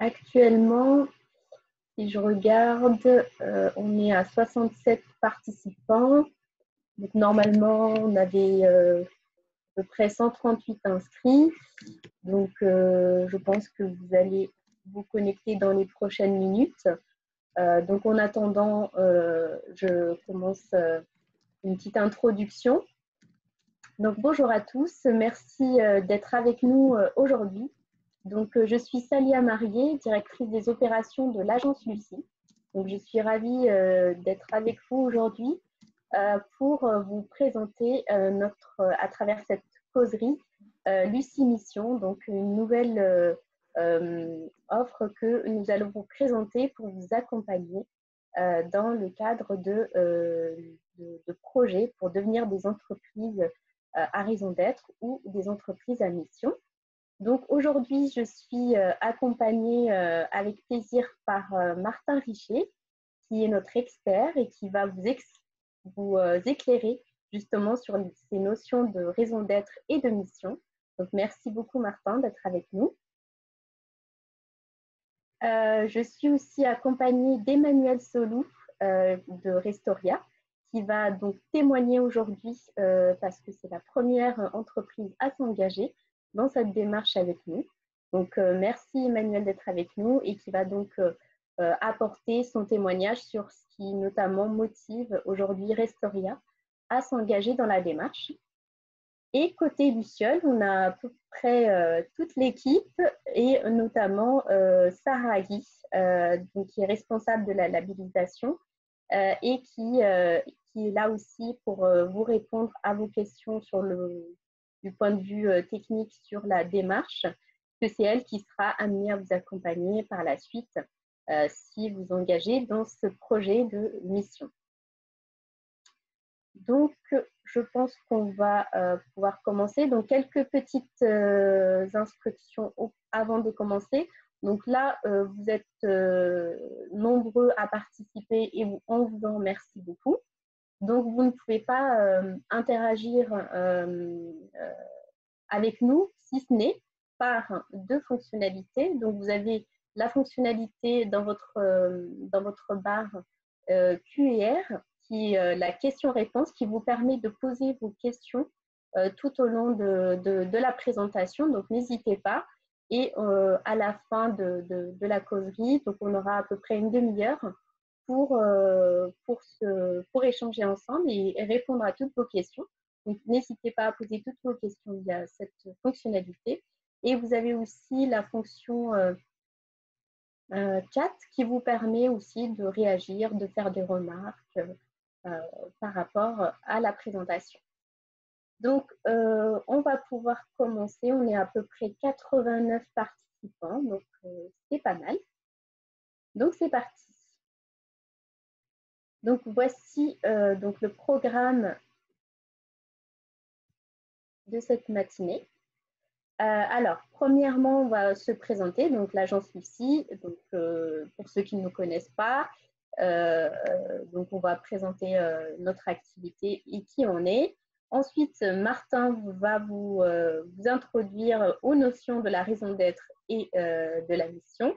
actuellement, si je regarde, on est à 67 participants. Donc, normalement, on avait à peu près 138 inscrits. Donc, je pense que vous allez vous connecter dans les prochaines minutes. Donc, en attendant, je commence une petite introduction. Donc, bonjour à tous. Merci d'être avec nous aujourd'hui. Donc, je suis Salia Marié, directrice des opérations de l'agence Lucie. Donc, je suis ravie d'être avec vous aujourd'hui pour vous présenter à travers cette causerie Lucie Mission, donc une nouvelle offre que nous allons vous présenter pour vous accompagner dans le cadre de projets pour devenir des entreprises à raison d'être ou des entreprises à mission. Donc aujourd'hui, je suis accompagnée avec plaisir par Martin Richer, qui est notre expert et qui va vous éclairer justement sur ces notions de raison d'être et de mission. Donc merci beaucoup Martin d'être avec nous. Je suis aussi accompagnée d'Emmanuel Solou de Restoria, qui va donc témoigner aujourd'hui parce que c'est la première entreprise à s'engager dans cette démarche avec nous. Donc, merci Emmanuel d'être avec nous et qui va donc apporter son témoignage sur ce qui notamment motive aujourd'hui Restoria à s'engager dans la démarche. Et côté Luciole, on a à peu près toute l'équipe et notamment Sarah Agui, qui est responsable de la labellisation et qui est là aussi pour vous répondre à vos questions du point de vue technique sur la démarche, que c'est elle qui sera amenée à vous accompagner par la suite si vous engagez dans ce projet de mission. Donc, je pense qu'on va pouvoir commencer. Donc, quelques petites instructions avant de commencer. Donc là, vous êtes nombreux à participer et on vous en remercie beaucoup. Donc, vous ne pouvez pas interagir avec nous, si ce n'est par deux fonctionnalités. Donc, vous avez la fonctionnalité dans votre barre Q&R, qui est la question-réponse, qui vous permet de poser vos questions tout au long de la présentation. Donc, n'hésitez pas. Et à la fin de la causerie, donc on aura à peu près une demi-heure pour échanger ensemble et répondre à toutes vos questions. Donc, n'hésitez pas à poser toutes vos questions via cette fonctionnalité. Et vous avez aussi la fonction chat qui vous permet aussi de réagir, de faire des remarques par rapport à la présentation. Donc, on va pouvoir commencer. On est à peu près 89 participants, donc c'est pas mal. Donc, c'est parti. Donc, voici donc le programme de cette matinée. Alors, premièrement, on va se présenter, donc l'agence Lucie. Donc, pour ceux qui ne nous connaissent pas, donc on va présenter notre activité et qui on est. Ensuite, Martin va vous introduire aux notions de la raison d'être et de la mission.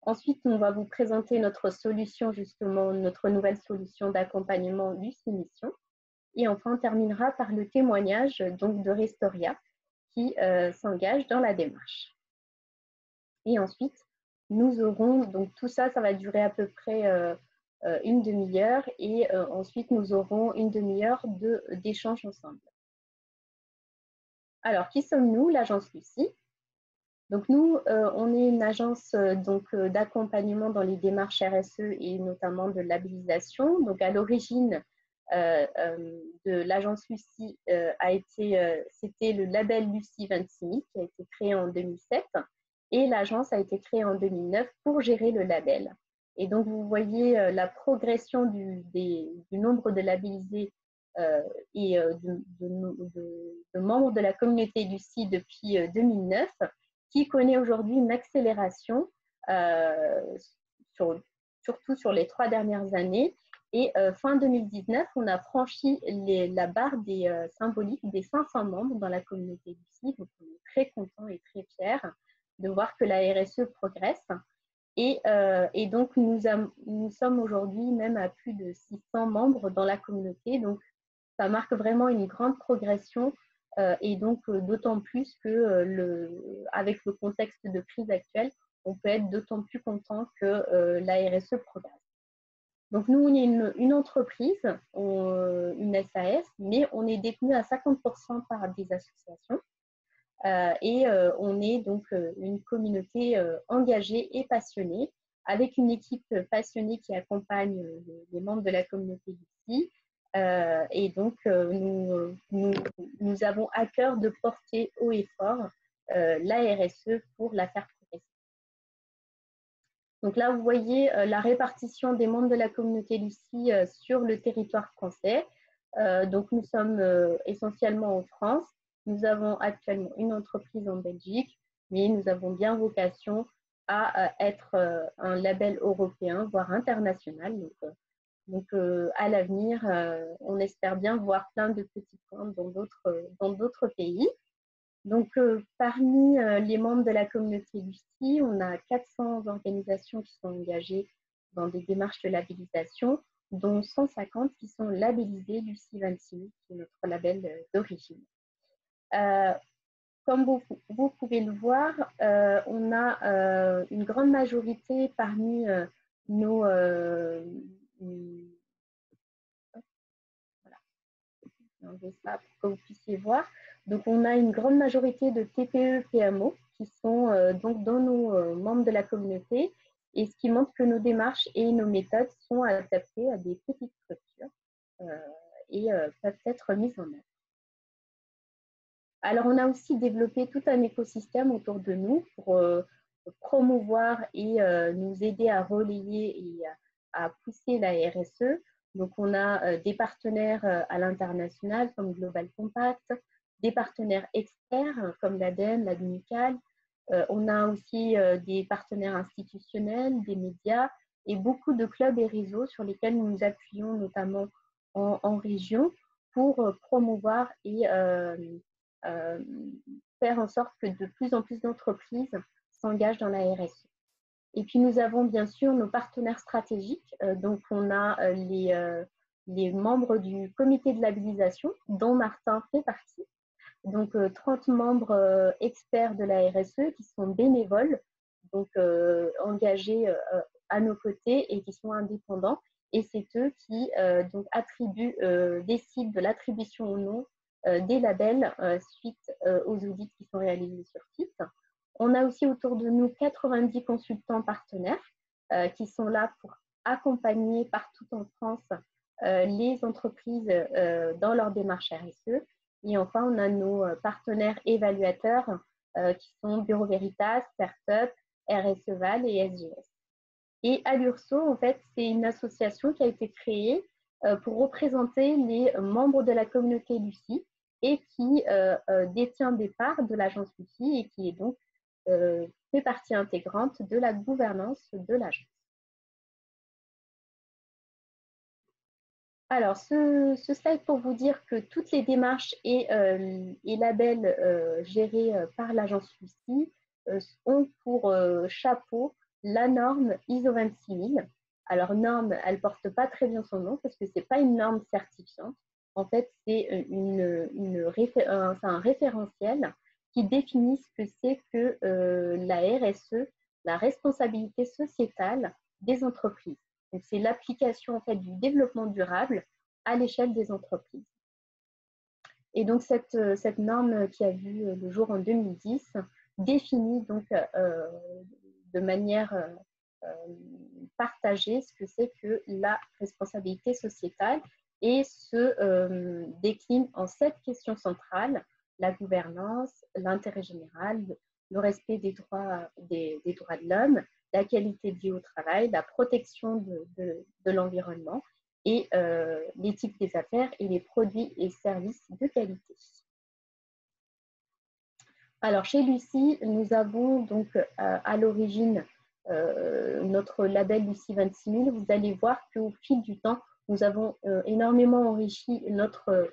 Ensuite, on va vous présenter notre solution, justement, notre nouvelle solution d'accompagnement Lucie Mission. Et enfin, on terminera par le témoignage donc, de Restoria qui s'engage dans la démarche. Et ensuite, nous aurons, donc tout ça, ça va durer à peu près une demi-heure et ensuite, nous aurons une demi-heure d'échange ensemble. Alors, qui sommes-nous, l'agence Lucie? Donc nous, on est une agence d'accompagnement dans les démarches RSE et notamment de labellisation. Donc à l'origine de l'agence Lucie c'était le label Lucie 26 qui a été créé en 2007 et l'agence a été créée en 2009 pour gérer le label. Et donc vous voyez la progression du nombre de labellisés et de membres de la communauté Lucie depuis 2009 qui connaît aujourd'hui une accélération, surtout sur les 3 dernières années. Et fin 2019, on a franchi la barre symbolique des 500 membres dans la communauté Lucie. Donc, on est très contents et très fiers de voir que la RSE progresse. Et donc, nous sommes aujourd'hui même à plus de 600 membres dans la communauté. Donc, ça marque vraiment une grande progression et donc d'autant plus que avec le contexte de crise actuelle, on peut être d'autant plus content que la RSE progresse. Donc, nous, on est une entreprise, une SAS, mais on est détenu à 50% par des associations. Et on est donc une communauté engagée et passionnée, avec une équipe passionnée qui accompagne les membres de la communauté d'ici. Et donc, nous avons à cœur de porter haut et fort la RSE pour la faire progresser. Donc là, vous voyez la répartition des membres de la communauté Lucie sur le territoire français. Donc, nous sommes essentiellement en France. Nous avons actuellement une entreprise en Belgique, mais nous avons bien vocation à être un label européen, voire international. Donc à l'avenir, on espère bien voir plein de petits points dans d'autres pays. Donc, parmi les membres de la communauté Lucie, on a 400 organisations qui sont engagées dans des démarches de labellisation, dont 150 qui sont labellisées Lucie 26, qui est notre label d'origine. Comme vous pouvez le voir, on a une grande majorité parmi nos... voilà. Je ça pour que vous puissiez voir. Donc, on a une grande majorité de TPE, PMO qui sont donc dans nos membres de la communauté, et ce qui montre que nos démarches et nos méthodes sont adaptées à des petites structures et peuvent être mises en œuvre. Alors, on a aussi développé tout un écosystème autour de nous pour promouvoir et nous aider à relayer et à pousser la RSE. Donc, on a des partenaires à l'international comme Global Compact, des partenaires externes comme l'ADEME, l'ADMICAL. On a aussi des partenaires institutionnels, des médias et beaucoup de clubs et réseaux sur lesquels nous nous appuyons notamment en région pour promouvoir et faire en sorte que de plus en plus d'entreprises s'engagent dans la RSE. Et puis, nous avons bien sûr nos partenaires stratégiques. Donc, on a les membres du comité de labellisation, dont Martin fait partie. Donc, 30 membres experts de la RSE qui sont bénévoles, donc engagés à nos côtés et qui sont indépendants. Et c'est eux qui donc décident de l'attribution ou non des labels suite aux audits qui sont réalisés sur site. On a aussi autour de nous 90 consultants partenaires qui sont là pour accompagner partout en France les entreprises dans leur démarche RSE. Et enfin, on a nos partenaires évaluateurs qui sont Bureau Veritas, Startup, RSEval et SGS. Et Alurso, en fait, c'est une association qui a été créée pour représenter les membres de la communauté Lucie et qui détient des parts de l'agence Lucie et qui est donc fait partie intégrante de la gouvernance de l'agence. Alors, ce slide pour vous dire que toutes les démarches et labels gérés par l'agence Lucie ont pour chapeau la norme ISO 26000. Alors, norme, elle ne porte pas très bien son nom parce que ce n'est pas une norme certifiante. En fait, c'est un référentiel qui définit ce que c'est que la RSE, la responsabilité sociétale des entreprises. Donc, c'est l'application en fait, du développement durable à l'échelle des entreprises. Et donc, cette norme qui a vu le jour en 2010 définit donc de manière partagée ce que c'est que la responsabilité sociétale et se décline en 7 questions centrales: la gouvernance, l'intérêt général, le respect des droits de l'homme, la qualité de vie au travail, la protection de l'environnement et l'éthique des affaires et les produits et services de qualité. Alors, chez Lucie, nous avons donc à l'origine notre label Lucie 26000. Vous allez voir qu'au fil du temps, nous avons énormément enrichi notre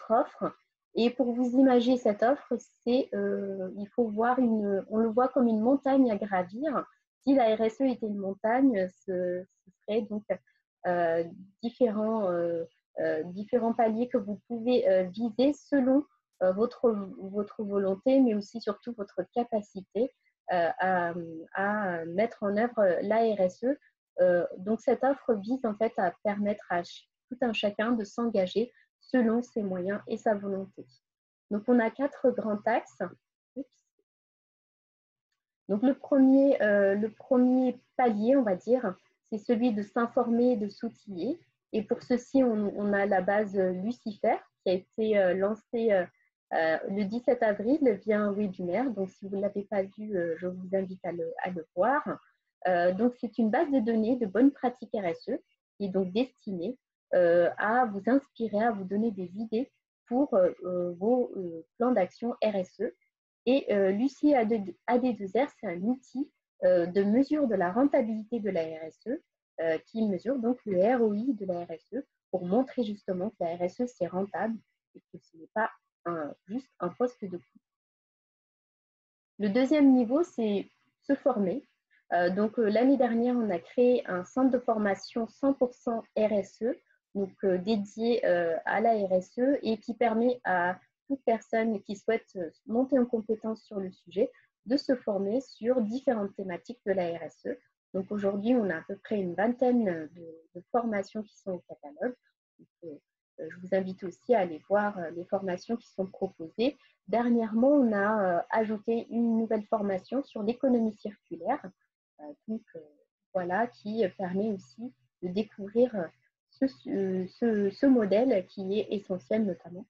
offre Et pour vous imaginer cette offre, il faut voir on le voit comme une montagne à gravir. Si la RSE était une montagne, ce serait donc euh, différents, euh, différents paliers que vous pouvez viser selon votre volonté, mais aussi surtout votre capacité à mettre en œuvre la RSE. Donc cette offre vise en fait à permettre à tout un chacun de s'engager selon ses moyens et sa volonté. Donc on a 4 grands axes. Donc le premier palier, on va dire, c'est celui de s'informer et de s'outiller. Et pour ceci, on a la base Lucifer qui a été lancée le 17 avril via un webinaire. Donc si vous ne l'avez pas vu, je vous invite à le voir. Donc c'est une base de données de bonnes pratiques RSE qui est donc destinée à vous inspirer, à vous donner des idées pour vos plans d'action RSE. Et Lucie AD2R, c'est un outil de mesure de la rentabilité de la RSE qui mesure donc le ROI de la RSE pour montrer justement que la RSE, c'est rentable et que ce n'est pas juste un poste de coût. Le deuxième niveau, c'est se former. Donc l'année dernière, on a créé un centre de formation 100% RSE, donc dédié à la RSE et qui permet à toute personne qui souhaite monter en compétence sur le sujet de se former sur différentes thématiques de la RSE. Donc aujourd'hui, on a à peu près une vingtaine de formations qui sont au catalogue. Donc, je vous invite aussi à aller voir les formations qui sont proposées. Dernièrement, on a ajouté une nouvelle formation sur l'économie circulaire, voilà, qui permet aussi de découvrir ce modèle qui est essentiel notamment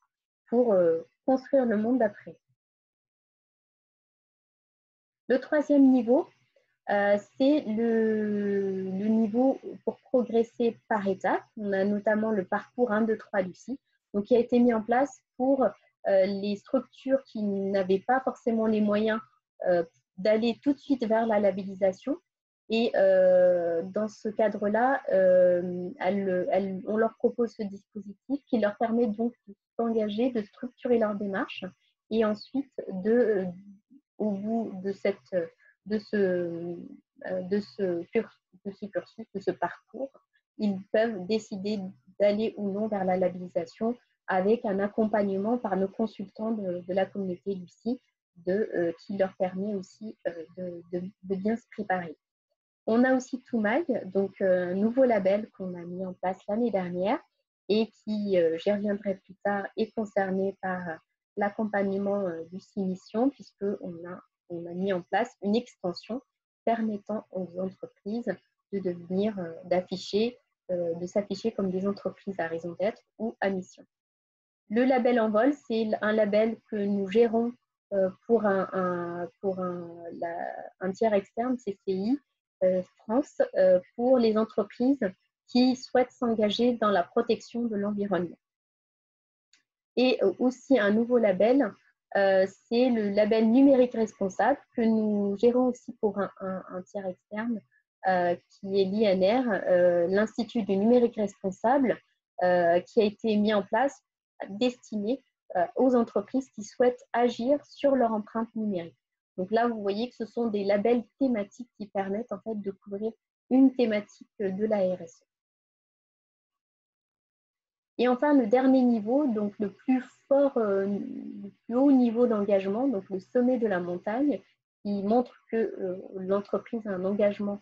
pour construire le monde d'après. Le troisième niveau, c'est le niveau pour progresser par étapes. On a notamment le parcours 1, 2, 3 Lucie, donc qui a été mis en place pour les structures qui n'avaient pas forcément les moyens d'aller tout de suite vers la labellisation. Et dans ce cadre-là, on leur propose ce dispositif qui leur permet donc de s'engager, de structurer leur démarche et ensuite au bout de ce cursus, de ce parcours, ils peuvent décider d'aller ou non vers la labellisation avec un accompagnement par nos consultants de la communauté Lucie qui leur permet aussi de bien se préparer. On a aussi Toumag, donc un nouveau label qu'on a mis en place l'année dernière et qui, j'y reviendrai plus tard, est concerné par l'accompagnement Lucie Mission puisqu'on a mis en place une extension permettant aux entreprises de devenir, de s'afficher comme des entreprises à raison d'être ou à mission. Le label Envol, c'est un label que nous gérons pour un tiers externe, CCI France, pour les entreprises qui souhaitent s'engager dans la protection de l'environnement. Et aussi un nouveau label, c'est le label numérique responsable que nous gérons aussi pour un tiers externe qui est l'INR, l'Institut du numérique responsable, qui a été mis en place destiné aux entreprises qui souhaitent agir sur leur empreinte numérique. Donc là, vous voyez que ce sont des labels thématiques qui permettent en fait de couvrir une thématique de la RSE. Et enfin, le dernier niveau, donc le plus fort, le plus haut niveau d'engagement, donc le sommet de la montagne, qui montre que l'entreprise a un engagement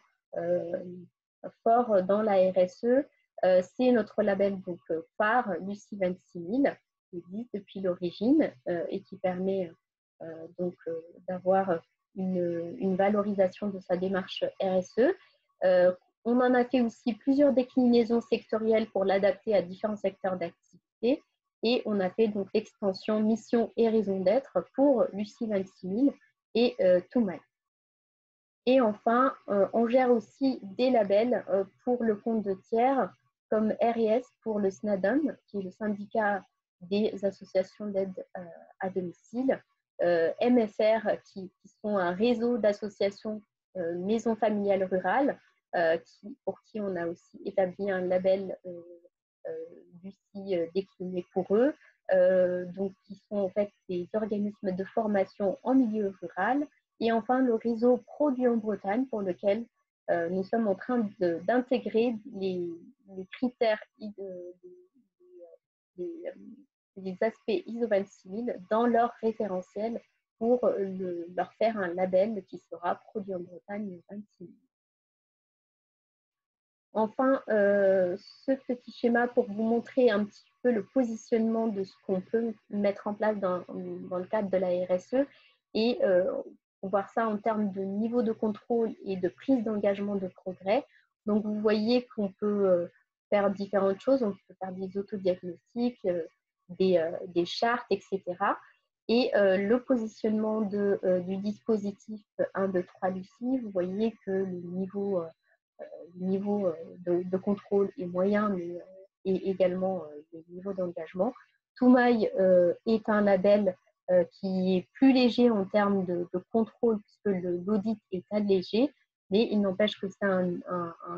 fort dans la RSE, c'est notre label donc, phare Lucie 26000, qui existe depuis l'origine et qui permet donc d'avoir une valorisation de sa démarche RSE. On en a fait aussi plusieurs déclinaisons sectorielles pour l'adapter à différents secteurs d'activité et on a fait donc l'extension mission et raison d'être pour Lucie 26000 et Toumag. Et enfin, on gère aussi des labels pour le compte de tiers comme RES pour le SNADOM, qui est le syndicat des associations d'aide à domicile, MFR, qui sont un réseau d'associations maisons familiales rurales, pour qui on a aussi établi un label Lucie décliné pour eux, donc qui sont en fait des organismes de formation en milieu rural. Et enfin, le réseau Produits en Bretagne, pour lequel nous sommes en train d'intégrer les critères des aspects ISO 26000 dans leur référentiel pour leur faire un label qui sera Produit en Bretagne 26000. Enfin, ce petit schéma pour vous montrer un petit peu le positionnement de ce qu'on peut mettre en place dans le cadre de la RSE et pour voir ça en termes de niveau de contrôle et de prise d'engagement de progrès. Donc, vous voyez qu'on peut faire différentes choses. On peut faire des autodiagnostics, des chartes, etc. Et le positionnement du dispositif 1, 2, 3 Lucie, vous voyez que le niveau de contrôle est moyen, mais et également des niveaux d'engagement. Toumaï est un label qui est plus léger en termes de contrôle puisque l'audit est allégé, mais il n'empêche que c'est un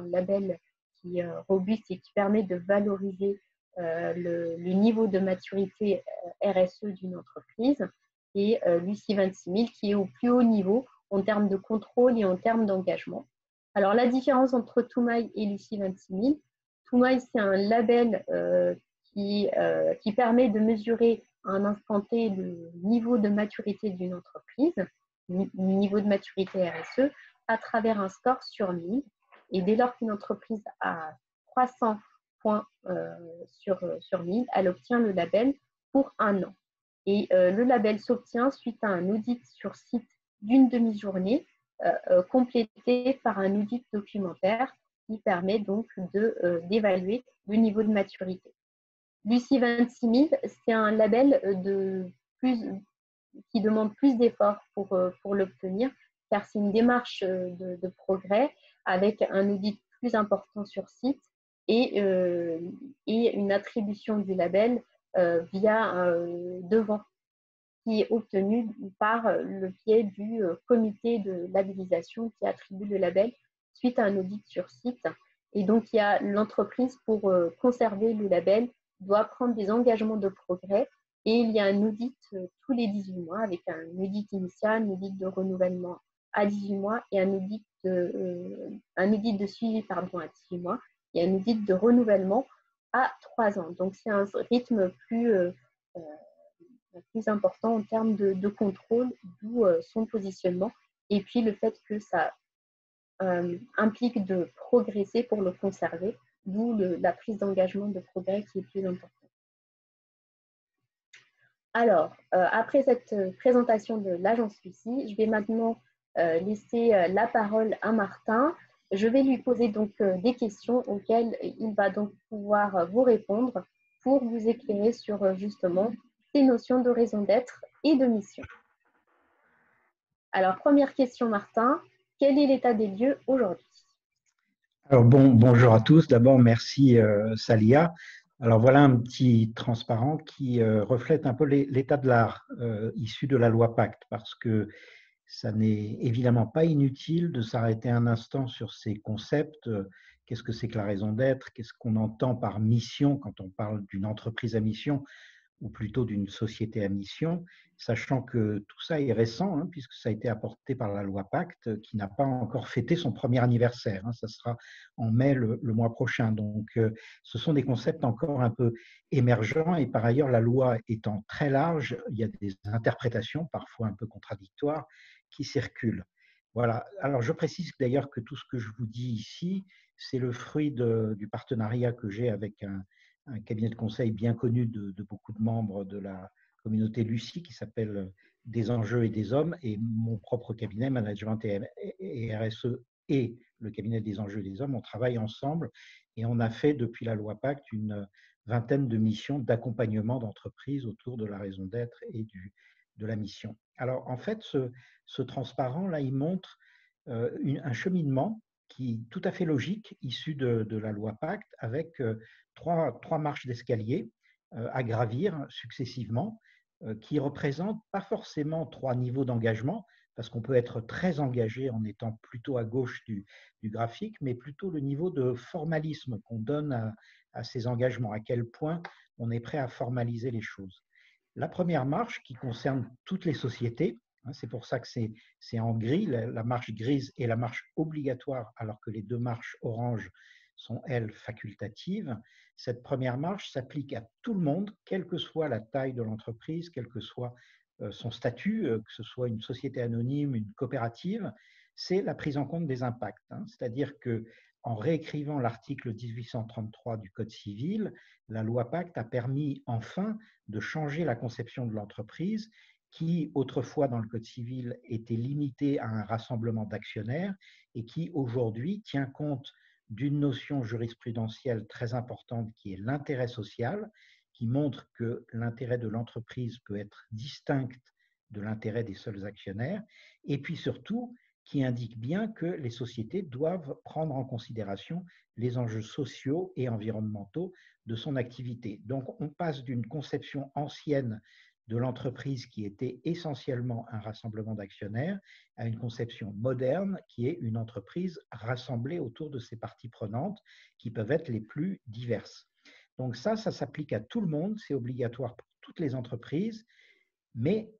label qui est robuste et qui permet de valoriser le niveau de maturité RSE d'une entreprise, et Lucie 26000 qui est au plus haut niveau en termes de contrôle et en termes d'engagement. Alors, la différence entre Toumaï et Lucie 26000, Toumaï, c'est un label qui permet de mesurer à un instant T le niveau de maturité d'une entreprise, le niveau de maturité RSE, à travers un score sur 1000. Et dès lors qu'une entreprise a 300 points sur 1000, elle obtient le label pour un an. Et le label s'obtient suite à un audit sur site d'une demi-journée complété par un audit documentaire qui permet donc d'évaluer le niveau de maturité. Lucie 26000, c'est un label qui demande plus d'efforts pour l'obtenir, car c'est une démarche de progrès avec un audit plus important sur site et une attribution du label via devant, qui est obtenu par le biais du comité de labellisation qui attribue le label suite à un audit sur site. Et donc, il y a l'entreprise, pour conserver le label, doit prendre des engagements de progrès, et il y a un audit tous les 18 mois avec un audit initial, un audit de renouvellement à 18 mois et un audit de suivi à 18 mois et un audit de renouvellement à 3 ans. Donc, c'est un rythme plus important en termes de contrôle, d'où son positionnement, et puis le fait que ça implique de progresser pour le conserver, d'où la prise d'engagement de progrès qui est plus importante. Alors, après cette présentation de l'agence Lucie, je vais maintenant laisser la parole à Martin. Je vais lui poser donc des questions auxquelles il va donc pouvoir vous répondre pour vous éclairer sur justement ces notions de raison d'être et de mission. Alors, première question, Martin, quel est l'état des lieux aujourd'hui? Alors bonjour à tous. D'abord, merci Salia. Alors voilà un petit transparent qui reflète un peu l'état de l'art issu de la loi Pacte, parce que ça n'est évidemment pas inutile de s'arrêter un instant sur ces concepts. Qu'est-ce que c'est que la raison d'être? Qu'est-ce qu'on entend par mission quand on parle d'une entreprise à mission, ou plutôt d'une société à mission, sachant que tout ça est récent, puisque ça a été apporté par la loi Pacte, qui n'a pas encore fêté son premier anniversaire. Ça sera en mai le mois prochain. Donc, ce sont des concepts encore un peu émergents, et par ailleurs, la loi étant très large, il y a des interprétations, parfois un peu contradictoires, qui circulent. Voilà. Alors, je précise d'ailleurs que tout ce que je vous dis ici, c'est le fruit du partenariat que j'ai avec un cabinet de conseil bien connu de beaucoup de membres de la communauté Lucie, qui s'appelle Des enjeux et des hommes, et mon propre cabinet, Management et RSE, et le cabinet des enjeux et des hommes, on travaille ensemble, et on a fait depuis la loi Pacte une vingtaine de missions d'accompagnement d'entreprises autour de la raison d'être et de la mission. Alors en fait, ce transparent-là, il montre un cheminement qui est tout à fait logique, issu de la loi Pacte, avec trois marches d'escalier à gravir successivement, qui représentent pas forcément 3 niveaux d'engagement, parce qu'on peut être très engagé en étant plutôt à gauche du graphique, mais plutôt le niveau de formalisme qu'on donne à ces engagements, à quel point on est prêt à formaliser les choses. La première marche qui concerne toutes les sociétés, c'est pour ça que c'est en gris, la marche grise est la marche obligatoire, alors que les deux marches orange sont, elles, facultatives. Cette première marche s'applique à tout le monde, quelle que soit la taille de l'entreprise, quel que soit son statut, que ce soit une société anonyme, une coopérative, c'est la prise en compte des impacts. C'est-à-dire qu'en réécrivant l'article 1833 du Code civil, la loi Pacte a permis enfin de changer la conception de l'entreprise qui, autrefois dans le Code civil, était limitée à un rassemblement d'actionnaires et qui, aujourd'hui, tient compte d'une notion jurisprudentielle très importante qui est l'intérêt social, qui montre que l'intérêt de l'entreprise peut être distinct de l'intérêt des seuls actionnaires, et puis surtout qui indique bien que les sociétés doivent prendre en considération les enjeux sociaux et environnementaux de son activité. Donc, on passe d'une conception ancienne de l'entreprise qui était essentiellement un rassemblement d'actionnaires à une conception moderne qui est une entreprise rassemblée autour de ses parties prenantes qui peuvent être les plus diverses. Donc ça s'applique à tout le monde, c'est obligatoire pour toutes les entreprises, mais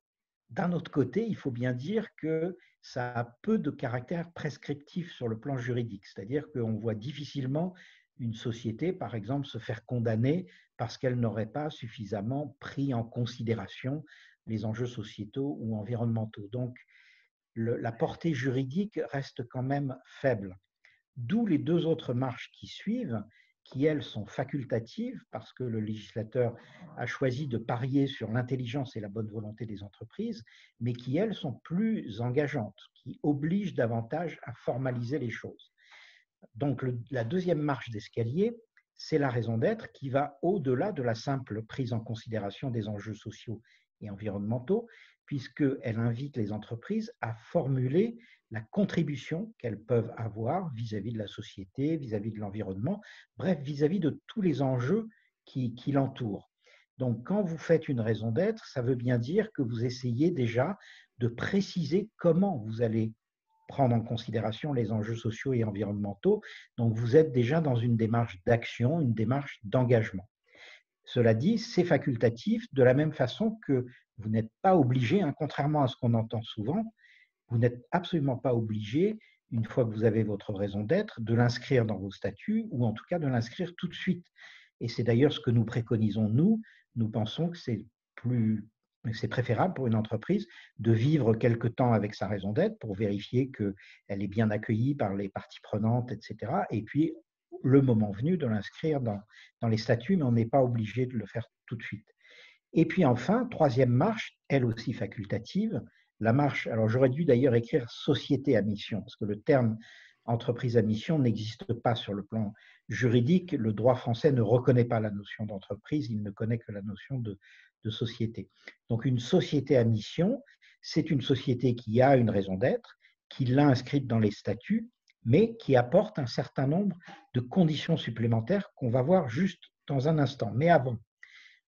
d'un autre côté, il faut bien dire que ça a peu de caractère prescriptif sur le plan juridique, c'est-à-dire qu'on voit difficilement une société, par exemple, se faire condamner parce qu'elle n'aurait pas suffisamment pris en considération les enjeux sociétaux ou environnementaux. Donc, la portée juridique reste quand même faible. D'où les deux autres marches qui suivent, qui, elles, sont facultatives parce que le législateur a choisi de parier sur l'intelligence et la bonne volonté des entreprises, mais qui, elles, sont plus engageantes, qui obligent davantage à formaliser les choses. Donc, la deuxième marche d'escalier, c'est la raison d'être qui va au-delà de la simple prise en considération des enjeux sociaux et environnementaux, puisqu'elle invite les entreprises à formuler la contribution qu'elles peuvent avoir vis-à-vis de la société, vis-à-vis de l'environnement, bref, vis-à-vis de tous les enjeux qui l'entourent. Donc, quand vous faites une raison d'être, ça veut bien dire que vous essayez déjà de préciser comment vous allez prendre en considération les enjeux sociaux et environnementaux. Donc, vous êtes déjà dans une démarche d'action, une démarche d'engagement. Cela dit, c'est facultatif de la même façon que vous n'êtes pas obligé, contrairement à ce qu'on entend souvent, vous n'êtes absolument pas obligé, une fois que vous avez votre raison d'être, de l'inscrire dans vos statuts ou en tout cas de l'inscrire tout de suite. Et c'est d'ailleurs ce que nous préconisons, nous. Nous pensons que c'est préférable pour une entreprise de vivre quelque temps avec sa raison d'être pour vérifier qu'elle est bien accueillie par les parties prenantes, etc. Et puis, le moment venu, de l'inscrire dans les statuts, mais on n'est pas obligé de le faire tout de suite. Et puis enfin, troisième marche, elle aussi facultative, la marche, alors j'aurais dû d'ailleurs écrire société à mission, parce que le terme entreprise à mission n'existe pas sur le plan juridique. Le droit français ne reconnaît pas la notion d'entreprise, il ne connaît que la notion de société. Donc une société à mission, c'est une société qui a une raison d'être, qui l'a inscrite dans les statuts, mais qui apporte un certain nombre de conditions supplémentaires qu'on va voir juste dans un instant. Mais avant,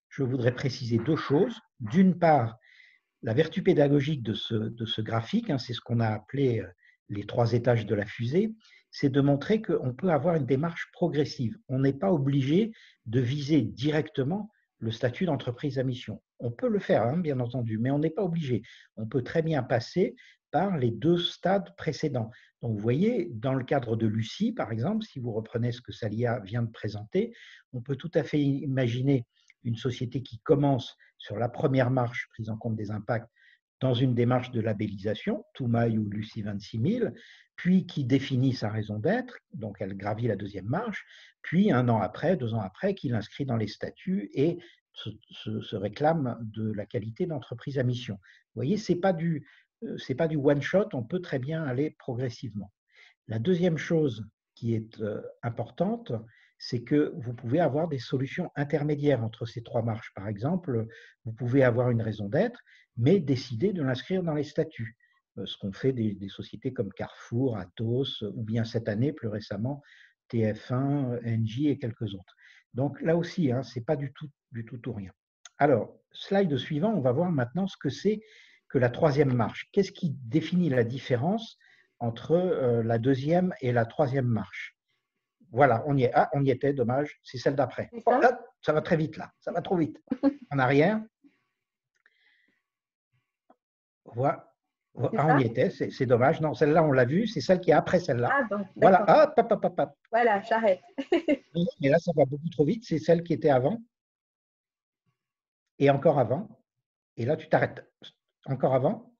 je voudrais préciser deux choses. D'une part, la vertu pédagogique de ce graphique, c'est ce qu'on a appelé les 3 étages de la fusée, c'est de montrer qu'on peut avoir une démarche progressive. On n'est pas obligé de viser directement le statut d'entreprise à mission. On peut le faire, bien entendu, mais on n'est pas obligé. On peut très bien passer par les 2 stades précédents. Donc, vous voyez, dans le cadre de Lucie, par exemple, si vous reprenez ce que Salia vient de présenter, on peut tout à fait imaginer une société qui commence sur la première marche, prise en compte des impacts, dans une démarche de labellisation, Toumaï ou Lucie 26000, puis qui définit sa raison d'être, donc elle gravit la deuxième marche, puis 1 an après, 2 ans après, qui l'inscrit dans les statuts et se réclame de la qualité d'entreprise à mission. Vous voyez, ce n'est pas du one-shot, on peut très bien aller progressivement. La deuxième chose qui est importante, c'est que vous pouvez avoir des solutions intermédiaires entre ces 3 marches. Par exemple, vous pouvez avoir une raison d'être, mais décider de l'inscrire dans les statuts. Ce qu'ont fait des sociétés comme Carrefour, Atos, ou bien cette année, plus récemment, TF1, Engie et quelques autres. Donc là aussi, ce n'est pas du tout ou rien. Alors, slide suivant, on va voir maintenant ce que c'est que la 3e marche. Qu'est-ce qui définit la différence entre la 2e et la 3e marche? Voilà, on y est. Ah, on y était, dommage. C'est celle d'après. Oh, là, ça va très vite, là. Ça va trop vite. En arrière. C'est Ah, on ça? y était, c'est dommage. Non, celle-là, on l'a vue, c'est celle qui est après celle-là. Ah bon, Voilà, d'accord. ah, pop, pop, pop, pop. Voilà, j'arrête. Non, mais là, ça va beaucoup trop vite. C'est celle qui était avant et encore avant. Et là, tu t'arrêtes. Encore avant.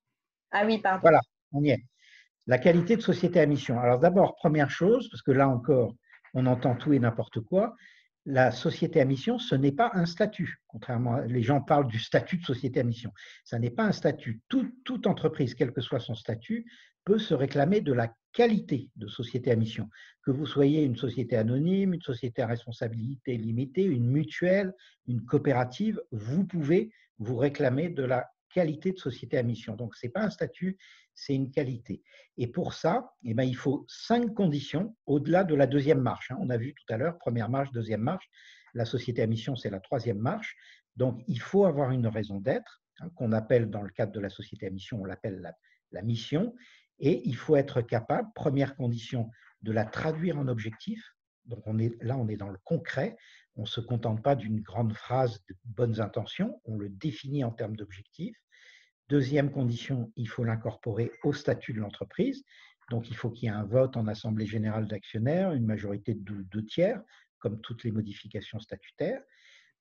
Ah oui, pardon. Voilà, on y est. La qualité de société à mission. Alors d'abord, première chose, parce que là encore, on entend tout et n'importe quoi, la société à mission, ce n'est pas un statut. Contrairement, les gens parlent du statut de société à mission. Ça n'est pas un statut. Toute entreprise, quel que soit son statut, peut se réclamer de la qualité de société à mission. Que vous soyez une société anonyme, une société à responsabilité limitée, une mutuelle, une coopérative, vous pouvez vous réclamer de la qualité de société à mission. Donc, ce n'est pas un statut, c'est une qualité. Et pour ça, eh bien, il faut 5 conditions au-delà de la deuxième marche. On a vu tout à l'heure, première marche, deuxième marche. La société à mission, c'est la troisième marche. Donc, il faut avoir une raison d'être, qu'on appelle dans le cadre de la société à mission, on l'appelle la mission. Et il faut être capable, première condition, de la traduire en objectif. Donc, on est dans le concret. On ne se contente pas d'une grande phrase de bonnes intentions, on le définit en termes d'objectifs. Deuxième condition, il faut l'incorporer au statut de l'entreprise. Donc, il faut qu'il y ait un vote en assemblée générale d'actionnaires, une majorité de 2/3, comme toutes les modifications statutaires.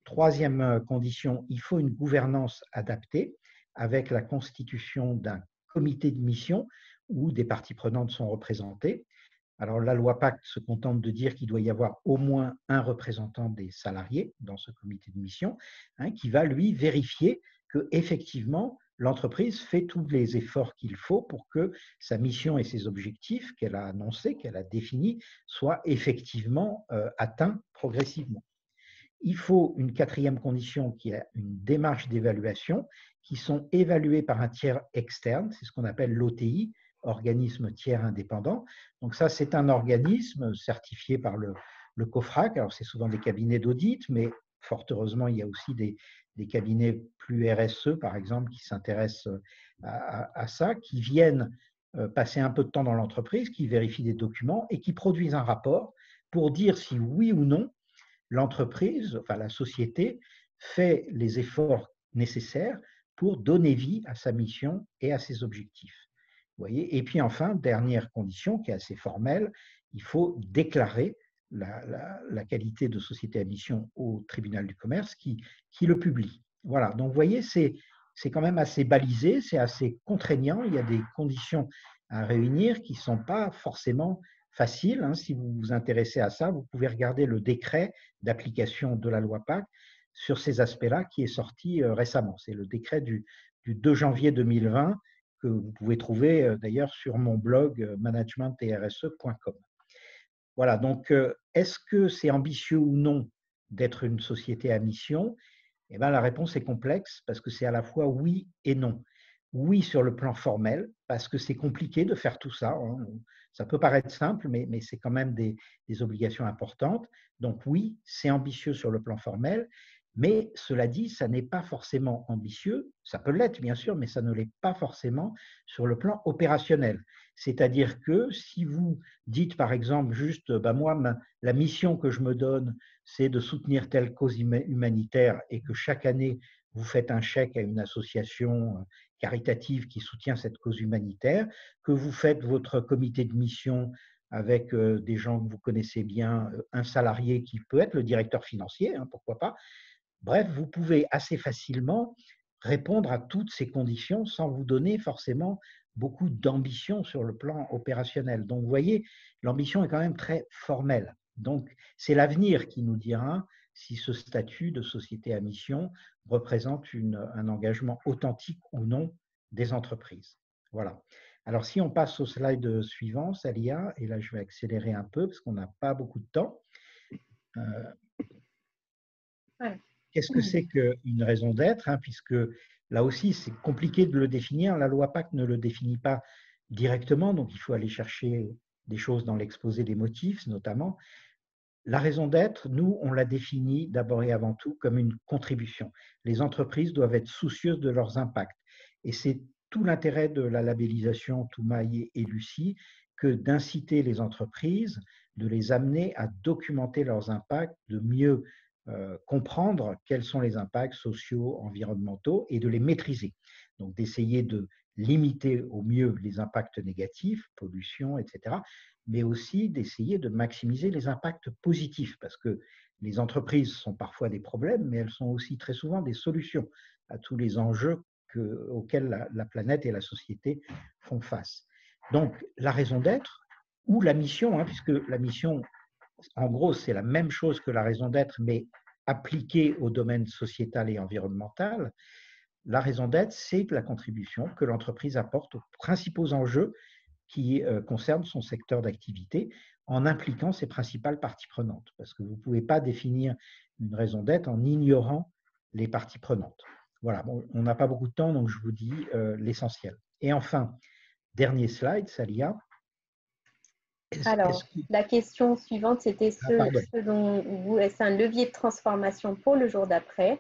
Troisième condition, il faut une gouvernance adaptée avec la constitution d'un comité de mission où des parties prenantes sont représentées. Alors, la loi Pacte se contente de dire qu'il doit y avoir au moins un représentant des salariés dans ce comité de mission, qui va, lui, vérifier qu'effectivement, l'entreprise fait tous les efforts qu'il faut pour que sa mission et ses objectifs qu'elle a annoncés, qu'elle a définis, soient effectivement atteints progressivement. Il faut une quatrième condition qui est une démarche d'évaluation qui sont évaluées par un tiers externe, c'est ce qu'on appelle l'OTI, organisme tiers indépendant. Donc ça, c'est un organisme certifié par le COFRAC. Alors c'est souvent des cabinets d'audit, mais fort heureusement, il y a aussi des cabinets plus RSE, par exemple, qui s'intéressent à ça, qui viennent passer un peu de temps dans l'entreprise, qui vérifient des documents et qui produisent un rapport pour dire si oui ou non l'entreprise, enfin la société, fait les efforts nécessaires pour donner vie à sa mission et à ses objectifs. Vous voyez. Et puis enfin, dernière condition qui est assez formelle, il faut déclarer la qualité de société à mission au tribunal du commerce qui le publie. Voilà, donc vous voyez, c'est quand même assez balisé, c'est assez contraignant, il y a des conditions à réunir qui ne sont pas forcément faciles. Si vous vous intéressez à ça, vous pouvez regarder le décret d'application de la loi Pacte sur ces aspects-là qui est sorti récemment. C'est le décret du 2 janvier 2020 que vous pouvez trouver d'ailleurs sur mon blog managementrse.com. Voilà, donc est-ce que c'est ambitieux ou non d'être une société à mission? Eh bien, la réponse est complexe parce que c'est à la fois oui et non. Oui, sur le plan formel, parce que c'est compliqué de faire tout ça. Ça peut paraître simple, mais c'est quand même des obligations importantes. Donc oui, c'est ambitieux sur le plan formel, mais cela dit, ça n'est pas forcément ambitieux. Ça peut l'être, bien sûr, mais ça ne l'est pas forcément sur le plan opérationnel. C'est-à-dire que si vous dites, par exemple, juste, moi, la mission que je me donne, c'est de soutenir telle cause humanitaire et que chaque année, vous faites un chèque à une association caritative qui soutient cette cause humanitaire, que vous faites votre comité de mission avec des gens que vous connaissez bien, un salarié qui peut être le directeur financier, pourquoi pas. Bref, vous pouvez assez facilement répondre à toutes ces conditions sans vous donner forcément beaucoup d'ambition sur le plan opérationnel. Donc, vous voyez, l'ambition est quand même très formelle. Donc, c'est l'avenir qui nous dira si ce statut de société à mission représente un engagement authentique ou non des entreprises. Voilà. Alors, si on passe au slide suivant, Salia, et là, je vais accélérer un peu parce qu'on n'a pas beaucoup de temps. Ouais. Qu'est-ce que c'est qu'une raison d'être, puisque là aussi, c'est compliqué de le définir. La loi Pacte ne le définit pas directement, donc il faut aller chercher des choses dans l'exposé des motifs, notamment. La raison d'être, nous, on la définit d'abord et avant tout comme une contribution. Les entreprises doivent être soucieuses de leurs impacts. Et c'est tout l'intérêt de la labellisation Toumaï et Lucie que d'inciter les entreprises, de les amener à documenter leurs impacts, de mieux comprendre quels sont les impacts sociaux, environnementaux et de les maîtriser. Donc d'essayer de limiter au mieux les impacts négatifs, pollution, etc., mais aussi d'essayer de maximiser les impacts positifs, parce que les entreprises sont parfois des problèmes, mais elles sont aussi très souvent des solutions à tous les enjeux auxquels la planète et la société font face. Donc, la raison d'être ou la mission, hein, puisque la mission, en gros, c'est la même chose que la raison d'être, mais appliquée au domaine sociétal et environnemental. La raison d'être, c'est la contribution que l'entreprise apporte aux principaux enjeux qui concernent son secteur d'activité en impliquant ses principales parties prenantes. Parce que vous ne pouvez pas définir une raison d'être en ignorant les parties prenantes. Voilà, bon, on n'a pas beaucoup de temps, donc je vous dis l'essentiel. Et enfin, dernier slide, Salia. Alors, la question suivante, c'était ce dont est-ce un levier de transformation pour le jour d'après?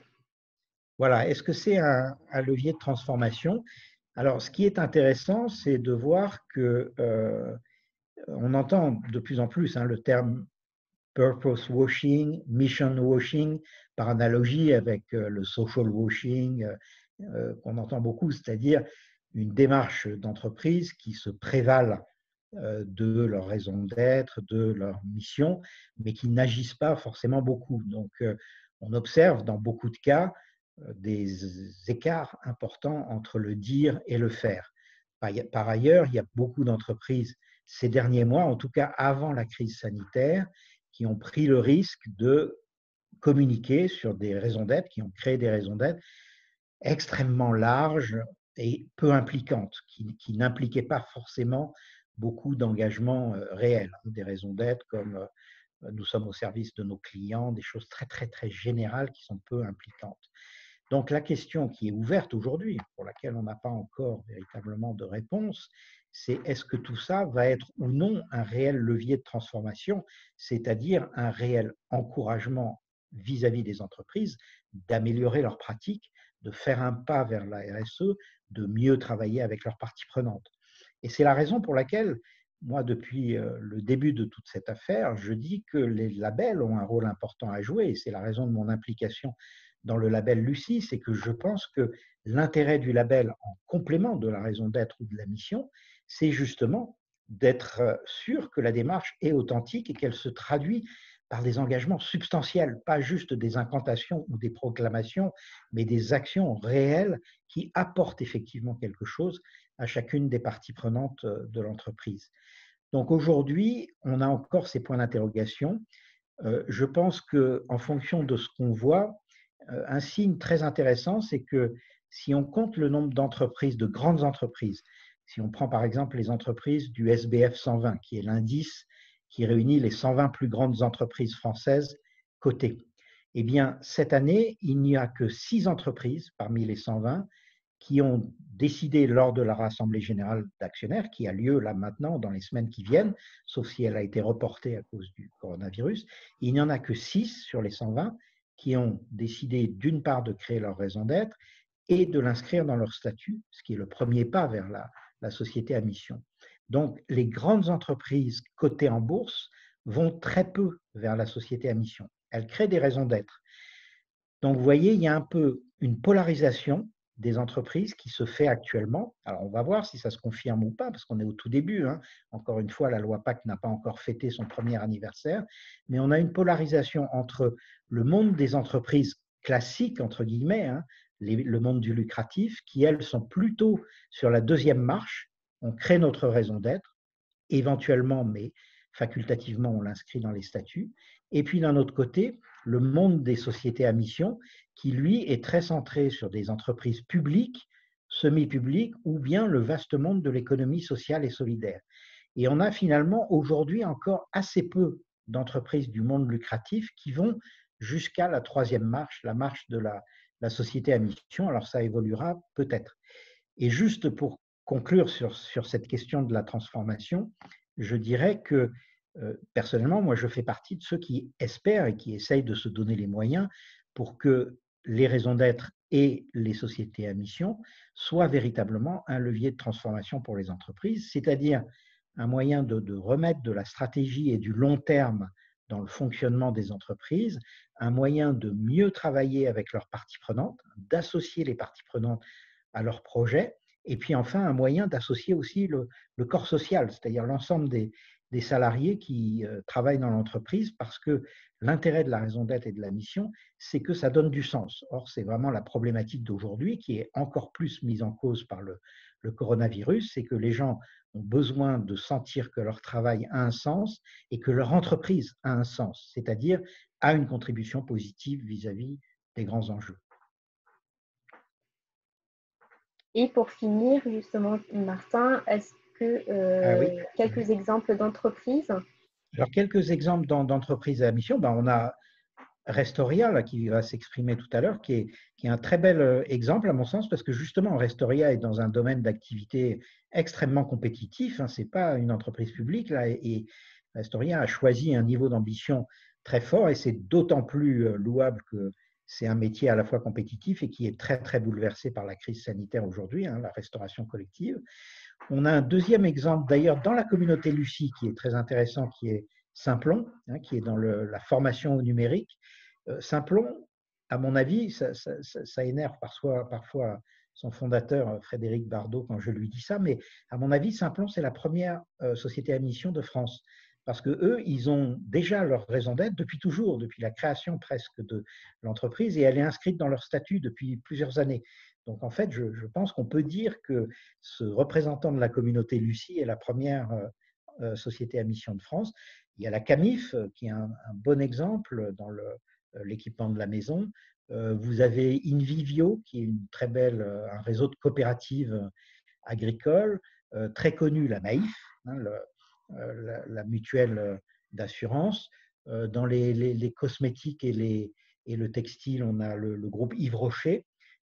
Voilà, est-ce que c'est un levier de transformation? Alors, ce qui est intéressant, c'est de voir que on entend de plus en plus le terme purpose washing, mission washing, par analogie avec le social washing qu'on entend beaucoup, c'est-à-dire une démarche d'entreprise qui se prévalent de leur raison d'être, de leur mission, mais qui n'agissent pas forcément beaucoup. Donc, on observe dans beaucoup de cas des écarts importants entre le dire et le faire. Par ailleurs, il y a beaucoup d'entreprises ces derniers mois, en tout cas avant la crise sanitaire, qui ont pris le risque de communiquer sur des raisons d'être, qui ont créé des raisons d'être extrêmement larges et peu impliquantes, qui n'impliquaient pas forcément beaucoup d'engagements réels, des raisons d'être comme nous sommes au service de nos clients, des choses très, très, très générales qui sont peu impliquantes. Donc la question qui est ouverte aujourd'hui, pour laquelle on n'a pas encore véritablement de réponse, c'est est-ce que tout ça va être ou non un réel levier de transformation, c'est-à-dire un réel encouragement vis-à-vis des entreprises d'améliorer leurs pratiques, de faire un pas vers la RSE, de mieux travailler avec leurs parties prenantes. Et c'est la raison pour laquelle, moi, depuis le début de toute cette affaire, je dis que les labels ont un rôle important à jouer, et c'est la raison de mon implication dans le label Lucie, c'est que je pense que l'intérêt du label en complément de la raison d'être ou de la mission, c'est justement d'être sûr que la démarche est authentique et qu'elle se traduit par des engagements substantiels, pas juste des incantations ou des proclamations, mais des actions réelles qui apportent effectivement quelque chose à chacune des parties prenantes de l'entreprise. Donc aujourd'hui, on a encore ces points d'interrogation. Je pense qu'en fonction de ce qu'on voit, un signe très intéressant, c'est que si on compte le nombre d'entreprises, de grandes entreprises, si on prend par exemple les entreprises du SBF 120, qui est l'indice qui réunit les 120 plus grandes entreprises françaises cotées, eh bien, cette année, il n'y a que 6 entreprises parmi les 120 qui ont décidé lors de leur assemblée générale d'actionnaires, qui a lieu là maintenant dans les semaines qui viennent, sauf si elle a été reportée à cause du coronavirus. Il n'y en a que 6 sur les 120 qui ont décidé d'une part de créer leur raison d'être et de l'inscrire dans leur statut, ce qui est le premier pas vers la société à mission. Donc, les grandes entreprises cotées en bourse vont très peu vers la société à mission. Elles créent des raisons d'être. Donc, vous voyez, il y a un peu une polarisation des entreprises qui se fait actuellement. Alors, on va voir si ça se confirme ou pas, parce qu'on est au tout début. Encore une fois, la loi Pacte n'a pas encore fêté son premier anniversaire, mais on a une polarisation entre le monde des entreprises classiques, entre guillemets, le monde du lucratif, qui, elles, sont plutôt sur la deuxième marche. On crée notre raison d'être, éventuellement, mais facultativement, on l'inscrit dans les statuts. Et puis, d'un autre côté, le monde des sociétés à mission, qui, lui, est très centré sur des entreprises publiques, semi-publiques, ou bien le vaste monde de l'économie sociale et solidaire. Et on a finalement aujourd'hui encore assez peu d'entreprises du monde lucratif qui vont jusqu'à la troisième marche, la marche de la société à mission. Alors, ça évoluera peut-être. Et juste pour conclure sur cette question de la transformation, je dirais que personnellement, moi, je fais partie de ceux qui espèrent et qui essayent de se donner les moyens pour que les raisons d'être et les sociétés à mission soient véritablement un levier de transformation pour les entreprises, c'est-à-dire un moyen de remettre de la stratégie et du long terme dans le fonctionnement des entreprises, un moyen de mieux travailler avec leurs parties prenantes, d'associer les parties prenantes à leurs projets Et puis enfin, un moyen d'associer aussi le corps social, c'est-à-dire l'ensemble des salariés qui travaillent dans l'entreprise, parce que l'intérêt de la raison d'être et de la mission, c'est que ça donne du sens. Or, c'est vraiment la problématique d'aujourd'hui qui est encore plus mise en cause par le coronavirus, c'est que les gens ont besoin de sentir que leur travail a un sens et que leur entreprise a un sens, c'est-à-dire a une contribution positive vis-à-vis des grands enjeux. Et pour finir, justement, Martin, est-ce Ah oui. que quelques exemples d'entreprises? Alors, quelques exemples d'entreprises à mission. On a Restoria, là, qui va s'exprimer tout à l'heure, qui est un très bel exemple, à mon sens, parce que justement, Restoria est dans un domaine d'activité extrêmement compétitif. Ce n'est pas une entreprise publique, là, et Restoria a choisi un niveau d'ambition très fort, et c'est d'autant plus louable que c'est un métier à la fois compétitif et qui est très, très bouleversé par la crise sanitaire aujourd'hui, la restauration collective. On a un deuxième exemple, d'ailleurs, dans la communauté Lucie, qui est très intéressant, qui est Simplon, qui est dans la formation au numérique. Simplon, à mon avis, ça énerve parfois son fondateur, Frédéric Bardot, quand je lui dis ça, mais à mon avis, Simplon, c'est la première société à mission de France. Parce qu'eux, ils ont déjà leur raison d'être depuis toujours, depuis la création presque de l'entreprise, et elle est inscrite dans leur statut depuis plusieurs années. Donc en fait, je pense qu'on peut dire que ce représentant de la communauté Lucie est la première société à mission de France. Il y a la CAMIF, qui est un bon exemple dans l'équipement de la maison. Vous avez Invivio, qui est un réseau de coopératives agricoles, très connu, la Maïf, la mutuelle d'assurance. Dans les cosmétiques et le textile, on a le groupe Yves Rocher.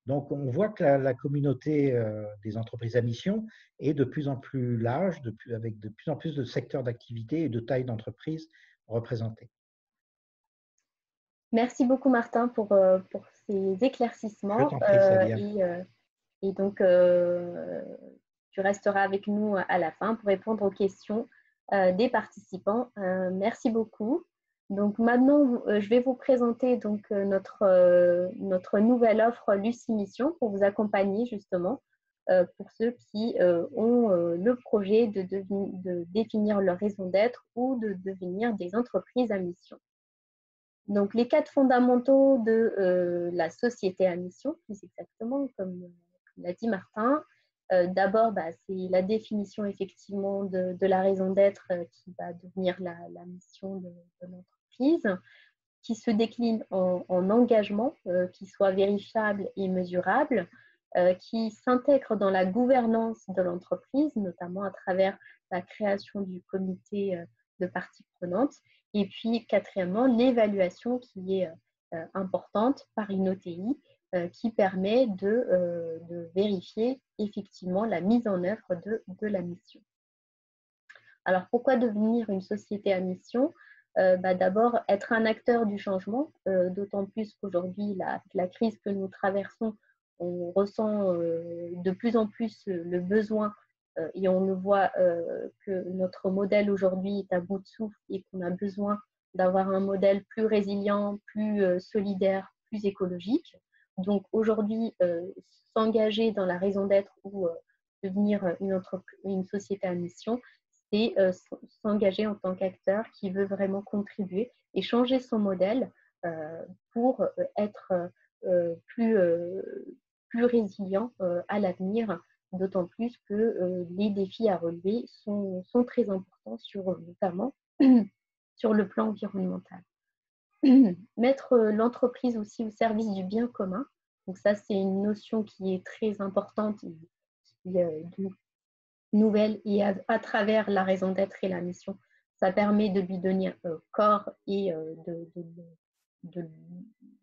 Donc, on voit que la communauté des entreprises à mission est de plus en plus large, avec de plus en plus de secteurs d'activité et de tailles d'entreprise représentés. Merci beaucoup, Martin, pour ces éclaircissements. Je t'en prie, Salia. Et donc, tu resteras avec nous à la fin pour répondre aux questions des participants. Merci beaucoup. Donc maintenant, je vais vous présenter donc, notre nouvelle offre Lucie Mission pour vous accompagner justement pour ceux qui ont le projet de définir leur raison d'être ou de devenir des entreprises à mission. Donc les 4 fondamentaux de la société à mission, plus exactement, comme l'a dit Martin. D'abord, c'est la définition effectivement de la raison d'être qui va devenir la mission de l'entreprise, qui se décline en engagement, qui soit vérifiable et mesurable, qui s'intègre dans la gouvernance de l'entreprise, notamment à travers la création du comité de parties prenantes. Et puis, quatrièmement, l'évaluation qui est importante par une OTI qui permet de vérifier effectivement la mise en œuvre de la mission. Alors, pourquoi devenir une société à mission? D'abord, être un acteur du changement, d'autant plus qu'aujourd'hui, la crise que nous traversons, on ressent de plus en plus le besoin et on le voit que notre modèle aujourd'hui est à bout de souffle et qu'on a besoin d'avoir un modèle plus résilient, plus solidaire, plus écologique. Donc aujourd'hui, s'engager dans la raison d'être ou devenir une société à mission, c'est s'engager en tant qu'acteur qui veut vraiment contribuer et changer son modèle pour être plus résilient à l'avenir, d'autant plus que les défis à relever sont très importants, notamment sur le plan environnemental. Mettre l'entreprise aussi au service du bien commun, donc ça c'est une notion qui est très importante, qui nouvelle, et à travers la raison d'être et la mission, ça permet de lui donner corps et de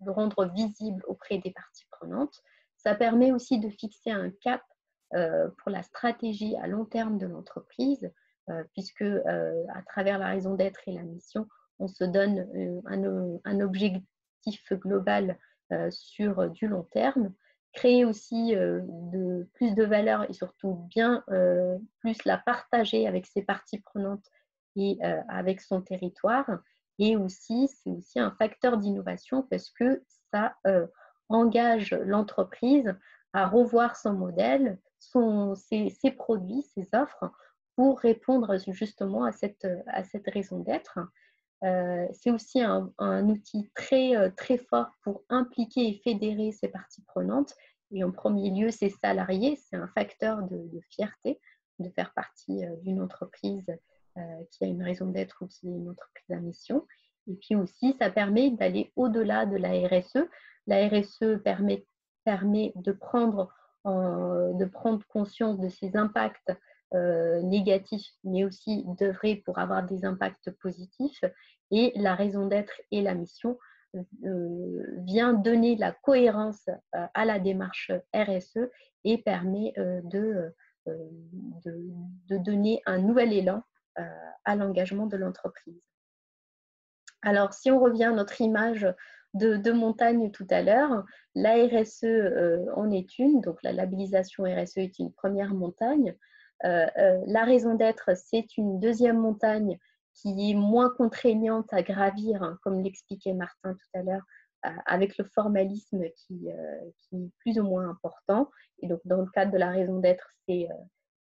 le rendre visible auprès des parties prenantes. Ça permet aussi de fixer un cap pour la stratégie à long terme de l'entreprise, puisque à travers la raison d'être et la mission, on se donne un objectif global sur du long terme. Créer aussi plus de valeur et surtout bien plus la partager avec ses parties prenantes et avec son territoire. Et aussi, c'est aussi un facteur d'innovation parce que ça engage l'entreprise à revoir son modèle, ses produits, ses offres, pour répondre justement à cette raison d'être. C'est aussi un outil très fort pour impliquer et fédérer ses parties prenantes. Et en premier lieu, ses salariés. C'est un facteur de fierté de faire partie d'une entreprise qui a une raison d'être ou qui est une entreprise à mission. Et puis aussi, ça permet d'aller au-delà de la RSE. La RSE permet de prendre conscience de ses impacts négatifs, mais aussi d'œuvrer pour avoir des impacts positifs. Et la raison d'être et la mission vient donner la cohérence à la démarche RSE et permet de donner un nouvel élan à l'engagement de l'entreprise. Alors, si on revient à notre image de montagne tout à l'heure, la RSE en est une, donc la labellisation RSE est une première montagne. La raison d'être, c'est une deuxième montagne qui est moins contraignante à gravir, hein, comme l'expliquait Martin tout à l'heure, avec le formalisme qui est plus ou moins important. Et donc, dans le cadre de la raison d'être, c'est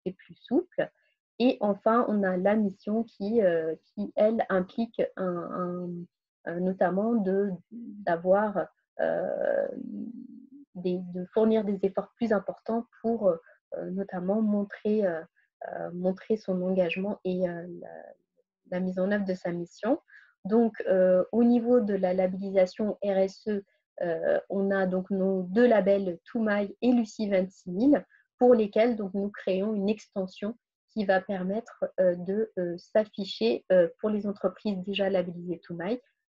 plus souple. Et enfin, on a la mission qui elle, implique notamment de fournir des efforts plus importants pour notamment montrer son engagement et la mise en œuvre de sa mission. Donc, au niveau de la labellisation RSE, on a donc nos deux labels Toumaï et Lucie 26000 pour lesquels donc, nous créons une extension qui va permettre de s'afficher pour les entreprises déjà labellisées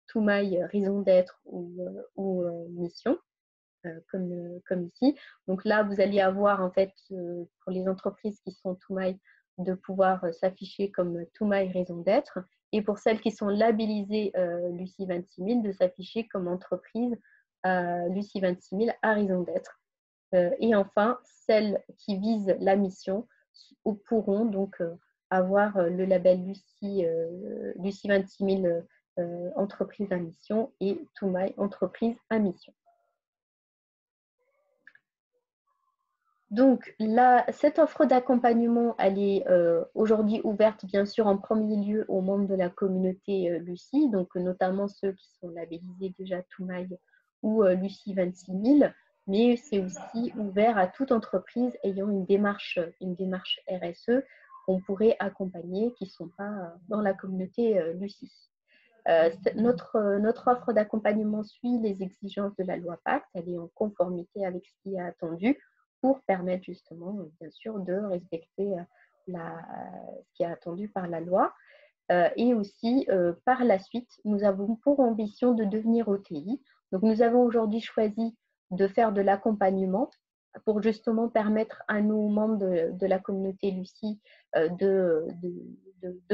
Toumaï raison d'être ou mission, comme ici. Donc là, vous allez avoir en fait pour les entreprises qui sont Toumaï de pouvoir s'afficher comme Toumaï raison d'être, et pour celles qui sont labellisées Lucie 26000 de s'afficher comme entreprise Lucie 26000 à raison d'être. Et enfin, celles qui visent la mission pourront donc avoir le label Lucie 26000 entreprise à mission et Toumaï entreprise à mission. Donc, cette offre d'accompagnement, elle est aujourd'hui ouverte, bien sûr, en premier lieu aux membres de la communauté Lucie, donc notamment ceux qui sont labellisés déjà Toumaï ou Lucie 26000, mais c'est aussi ouvert à toute entreprise ayant une démarche RSE qu'on pourrait accompagner, qui ne sont pas dans la communauté Lucie. Notre offre d'accompagnement suit les exigences de la loi Pacte, elle est en conformité avec ce qui est attendu, pour permettre justement, bien sûr, de respecter ce qui est attendu par la loi. Et aussi, par la suite, nous avons pour ambition de devenir OTI. Donc, nous avons aujourd'hui choisi de faire de l'accompagnement pour justement permettre à nos membres de la communauté Lucie de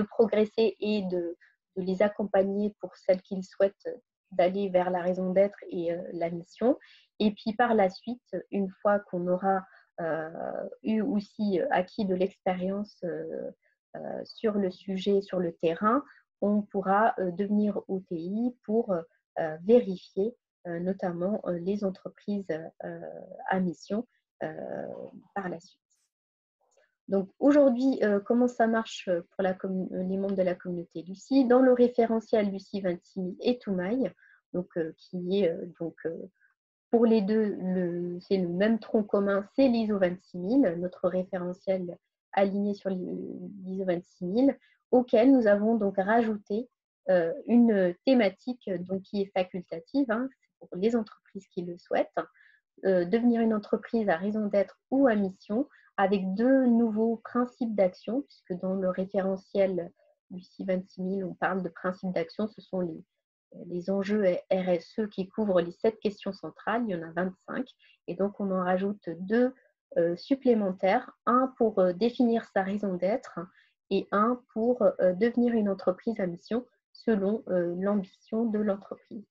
progresser et de les accompagner pour celles qu'ils souhaitent d'aller vers la raison d'être et la mission. Et puis par la suite, une fois qu'on aura eu aussi acquis de l'expérience sur le sujet, sur le terrain, on pourra devenir OTI pour vérifier notamment les entreprises à mission par la suite. Donc aujourd'hui, comment ça marche pour les membres de la communauté Lucie? Dans le référentiel Lucie 26000 et Toumaï, donc, qui est pour les deux, c'est le même tronc commun, c'est l'ISO 26000, notre référentiel aligné sur l'ISO 26000, auquel nous avons donc rajouté une thématique donc, qui est facultative, hein, pour les entreprises qui le souhaitent, devenir une entreprise à raison d'être ou à mission, avec deux nouveaux principes d'action, puisque dans le référentiel Lucie 26000, on parle de principes d'action, ce sont les enjeux RSE qui couvrent les 7 questions centrales, il y en a 25, et donc on en rajoute deux supplémentaires, un pour définir sa raison d'être et un pour devenir une entreprise à mission selon l'ambition de l'entreprise.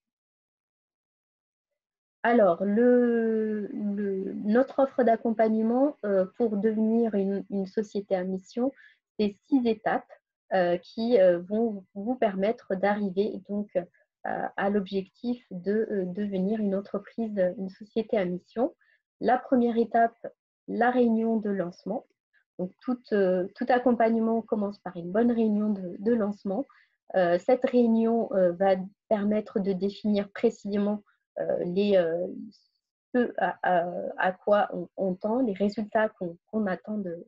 Alors, notre offre d'accompagnement pour devenir une société à mission, c'est 6 étapes qui vont vous permettre d'arriver donc à l'objectif de devenir une entreprise, une société à mission. La première étape, la réunion de lancement. Donc, tout accompagnement commence par une bonne réunion de lancement. Cette réunion va permettre de définir précisément ce à quoi on tend, les résultats qu'on attend de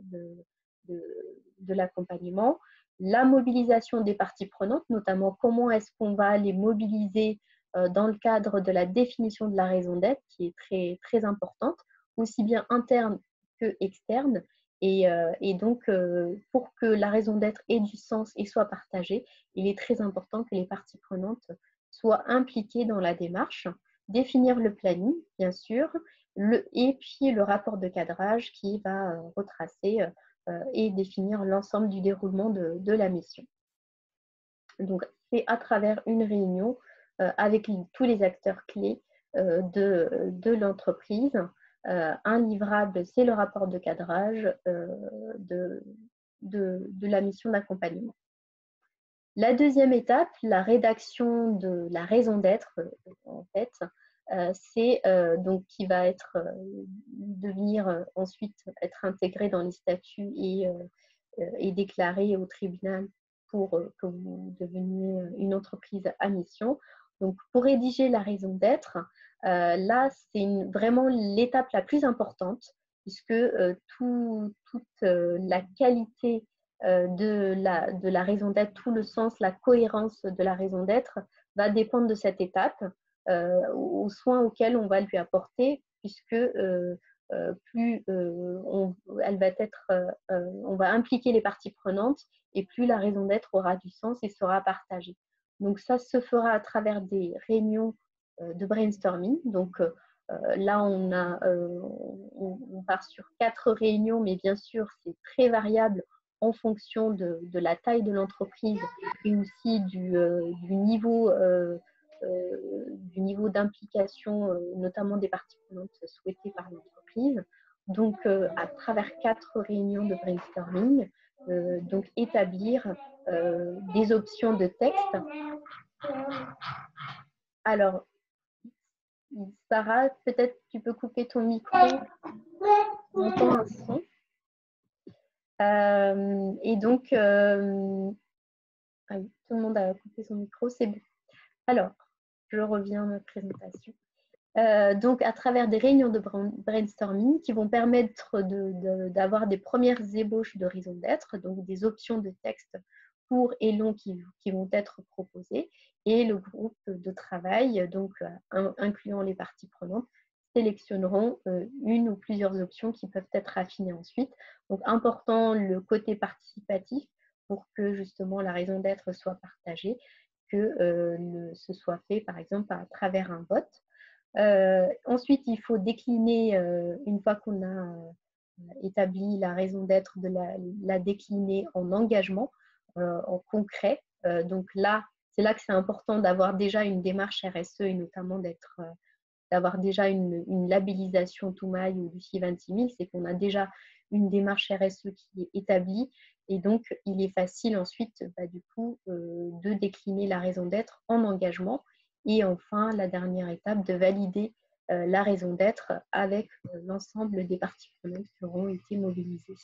l'accompagnement, la mobilisation des parties prenantes, notamment comment est-ce qu'on va les mobiliser dans le cadre de la définition de la raison d'être, qui est très, très importante, aussi bien interne que externe. Et donc, pour que la raison d'être ait du sens et soit partagée, il est très important que les parties prenantes soient impliquées dans la démarche, définir le planning, bien sûr, et puis le rapport de cadrage qui va retracer et définir l'ensemble du déroulement de la mission. Donc, c'est à travers une réunion avec tous les acteurs clés de l'entreprise. Un livrable, c'est le rapport de cadrage de la mission d'accompagnement. La deuxième étape, la rédaction de la raison d'être, en fait, c'est donc qui va devenir ensuite être intégré dans les statuts et déclaré au tribunal pour que vous deveniez une entreprise à mission. Donc, pour rédiger la raison d'être, là, c'est vraiment l'étape la plus importante puisque toute la qualité de la raison d'être, tout le sens, la cohérence de la raison d'être va dépendre de cette étape, aux soins auxquels on va lui apporter, puisque plus on va impliquer les parties prenantes et plus la raison d'être aura du sens et sera partagée. Donc ça se fera à travers des réunions de brainstorming. Donc là, on part sur 4 réunions, mais bien sûr, c'est très variable en fonction de la taille de l'entreprise et aussi du niveau d'implication, notamment des parties prenantes souhaitées par l'entreprise. Donc, à travers 4 réunions de brainstorming, donc établir des options de texte. Alors, Sarah, peut-être tu peux couper ton micro. On entend un son. Et donc, ah oui, tout le monde a coupé son micro, c'est bon. Alors, je reviens à ma présentation. Donc, à travers des réunions de brainstorming qui vont permettre d'avoir des premières ébauches de raison d'être, donc des options de texte courts et longs qui vont être proposées, et le groupe de travail, donc incluant les parties prenantes, sélectionneront une ou plusieurs options qui peuvent être affinées ensuite. Donc, important le côté participatif pour que justement la raison d'être soit partagée, que ce soit fait par exemple à travers un vote. Ensuite, il faut décliner, une fois qu'on a établi la raison d'être, de la décliner en engagement, en concret. Donc là, c'est là que c'est important d'avoir déjà une démarche RSE et notamment d'avoir déjà une labellisation Toumaï ou Lucie 26000, c'est qu'on a déjà une démarche RSE qui est établie et donc il est facile ensuite du coup de décliner la raison d'être en engagement et enfin la dernière étape de valider la raison d'être avec l'ensemble des parties prenantes qui auront été mobilisées.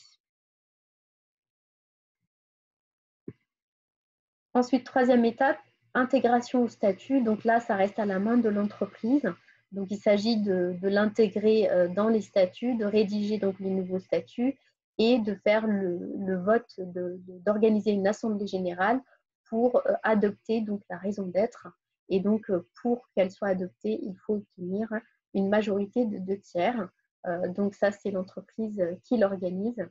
Ensuite, troisième étape, intégration au statut. Donc là, ça reste à la main de l'entreprise. Donc, il s'agit de l'intégrer dans les statuts, de rédiger donc les nouveaux statuts et de faire le vote, d'organiser une assemblée générale pour adopter donc la raison d'être. Et donc, pour qu'elle soit adoptée, il faut obtenir une majorité de 2 tiers. Donc, ça, c'est l'entreprise qui l'organise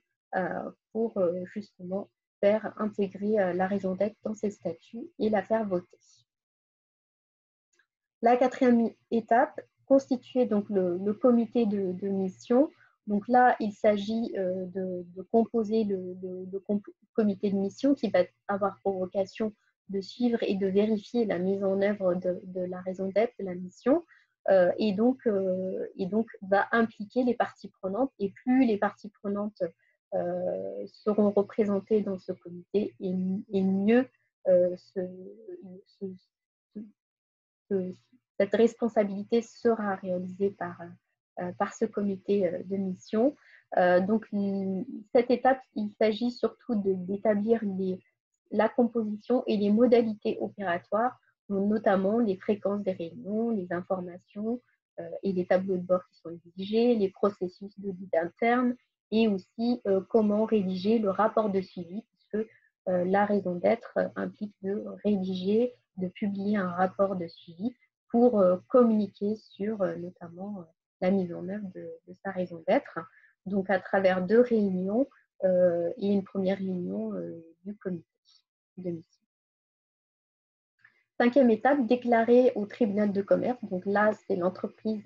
pour justement faire intégrer la raison d'être dans ses statuts et la faire voter. La quatrième étape, constituer donc le comité de mission. Donc là, il s'agit de composer le comité de mission qui va avoir pour vocation de suivre et de vérifier la mise en œuvre de la raison d'être de la mission et donc va impliquer les parties prenantes. Et plus les parties prenantes seront représentées dans ce comité et mieux cette responsabilité sera réalisée par ce comité de mission. Donc, cette étape, il s'agit surtout d'établir la composition et les modalités opératoires, notamment les fréquences des réunions, les informations et les tableaux de bord qui sont exigés, les processus de guide interne et aussi comment rédiger le rapport de suivi, puisque la raison d'être implique de rédiger, de publier un rapport de suivi pour communiquer sur notamment la mise en œuvre de sa raison d'être. Donc à travers 2 réunions et une première réunion du comité de mission. 5e étape, déclarer au tribunal de commerce. Donc là, c'est l'entreprise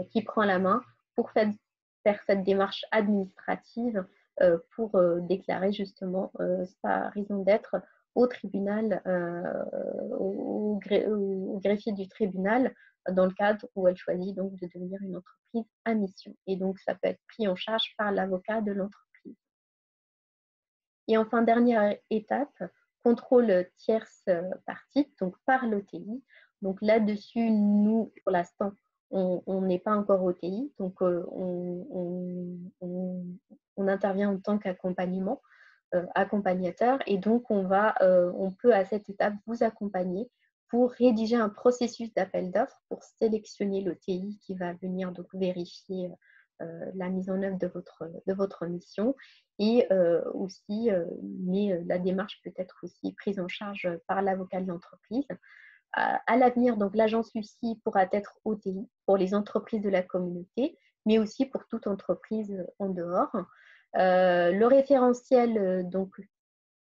qui prend la main pour faire cette démarche administrative pour déclarer justement sa raison d'être au tribunal, au greffier du tribunal, dans le cadre où elle choisit donc de devenir une entreprise à mission. Et donc, ça peut être pris en charge par l'avocat de l'entreprise. Et enfin, dernière étape, contrôle tierce partie, donc par l'OTI. Donc là-dessus, nous, pour l'instant, on n'est pas encore OTI, donc on intervient en tant qu'accompagnement, accompagnateur, et donc on peut à cette étape vous accompagner pour rédiger un processus d'appel d'offres pour sélectionner l'OTI qui va venir donc vérifier la mise en œuvre de votre mission et aussi, mais la démarche peut être aussi prise en charge par l'avocat de l'entreprise. À l'avenir, donc l'agence Lucie pourra être OTI pour les entreprises de la communauté, mais aussi pour toute entreprise en dehors. Le référentiel, donc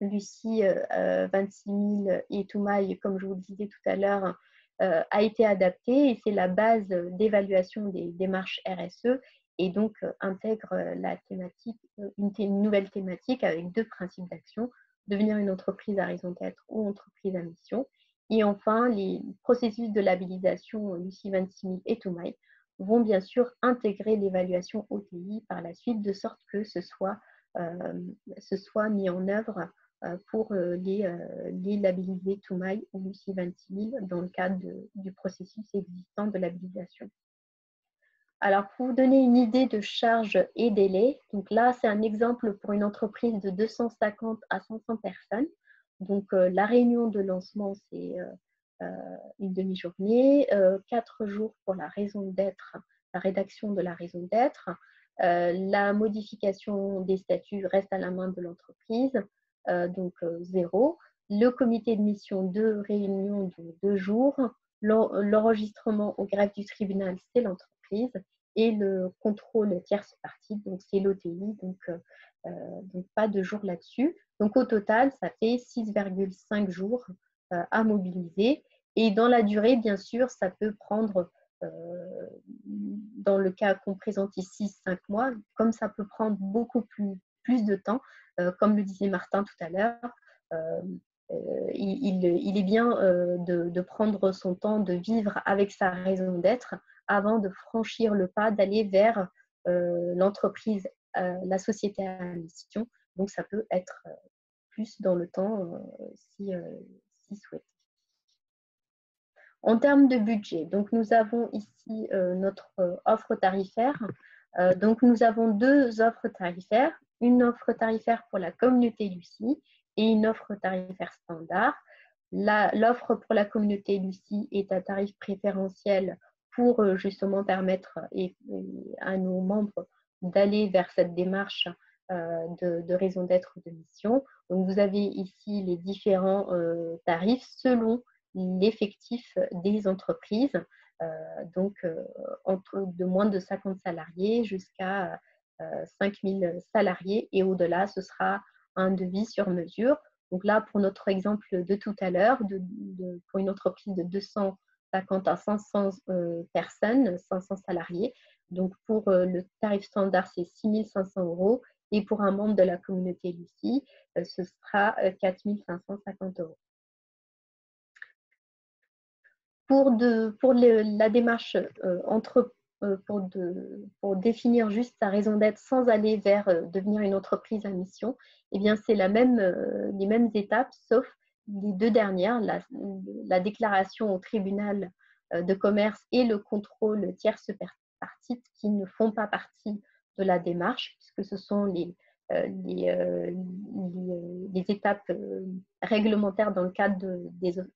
Lucie 26 000 et Toumaï, comme je vous le disais tout à l'heure, a été adapté et c'est la base d'évaluation des démarches RSE et donc intègre la thématique, une nouvelle thématique avec 2 principes d'action, devenir une entreprise à raison d'être ou entreprise à mission. Et enfin, les processus de labellisation Lucie 26 000 et Toumaï vont bien sûr intégrer l'évaluation OTI par la suite, de sorte que ce soit mis en œuvre pour les labelliser Toumaï ou Lucie 26 000 dans le cadre du processus existant de labellisation. Alors, pour vous donner une idée de charge et délai, donc là, c'est un exemple pour une entreprise de 250 à 500 personnes. Donc, la réunion de lancement, c'est une demi-journée, 4 jours pour la raison d'être, la rédaction de la raison d'être. La modification des statuts reste à la main de l'entreprise, donc 0. Le comité de mission, 2 réunions de 2 jours. L'enregistrement au greffe du tribunal, c'est l'entreprise. Et le contrôle tierce partie, donc c'est l'OTI, donc pas de jours là-dessus. Donc au total, ça fait 6,5 jours à mobiliser. Et dans la durée, bien sûr, ça peut prendre, dans le cas qu'on présente ici, 5 mois, comme ça peut prendre beaucoup plus de temps, comme le disait Martin tout à l'heure, il est bien de prendre son temps, de vivre avec sa raison d'être avant de franchir le pas, d'aller vers l'entreprise, la société à mission. Donc, ça peut être plus dans le temps si souhaité. En termes de budget, donc nous avons ici notre offre tarifaire. Donc, nous avons 2 offres tarifaires, une offre tarifaire pour la communauté Lucie et une offre tarifaire standard. L'offre pour la communauté Lucie est à tarif préférentiel pour justement permettre à nos membres d'aller vers cette démarche de raison d'être de mission. Donc, vous avez ici les différents tarifs selon l'effectif des entreprises, donc de moins de 50 salariés jusqu'à 5 000 salariés et au-delà, ce sera un devis sur mesure. Donc là, pour notre exemple de tout à l'heure, pour une entreprise de 250 à 500 personnes, 500 salariés, donc pour le tarif standard, c'est 6 500 € et pour un membre de la communauté Lucie, ce sera 4 550 €. Pour la démarche pour définir juste sa raison d'être sans aller vers devenir une entreprise à mission, eh bien c'est les mêmes étapes, sauf les 2 dernières, la déclaration au tribunal de commerce et le contrôle tierce partie qui ne font pas partie de la démarche, puisque ce sont les étapes réglementaires dans le cadre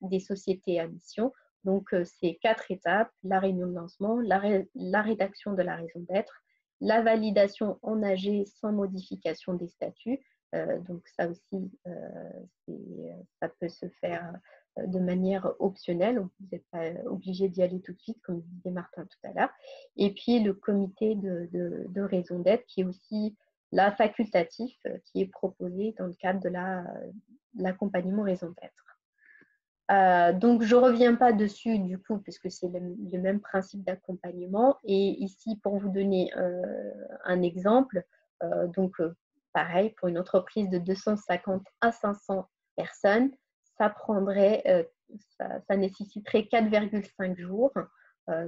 des sociétés à mission. Donc, c'est 4 étapes: la réunion de lancement, la rédaction de la raison d'être, la validation en AG sans modification des statuts. Donc, ça aussi, ça peut se faire de manière optionnelle. Vous n'êtes pas obligé d'y aller tout de suite, comme disait Martin tout à l'heure. Et puis, le comité de raison d'être, qui est aussi là facultatif, qui est proposé dans le cadre de l'accompagnement raison d'être. Donc, je ne reviens pas dessus du coup, puisque c'est le même principe d'accompagnement. Et ici, pour vous donner un exemple, pareil, pour une entreprise de 250 à 500 personnes, ça nécessiterait 4,5 jours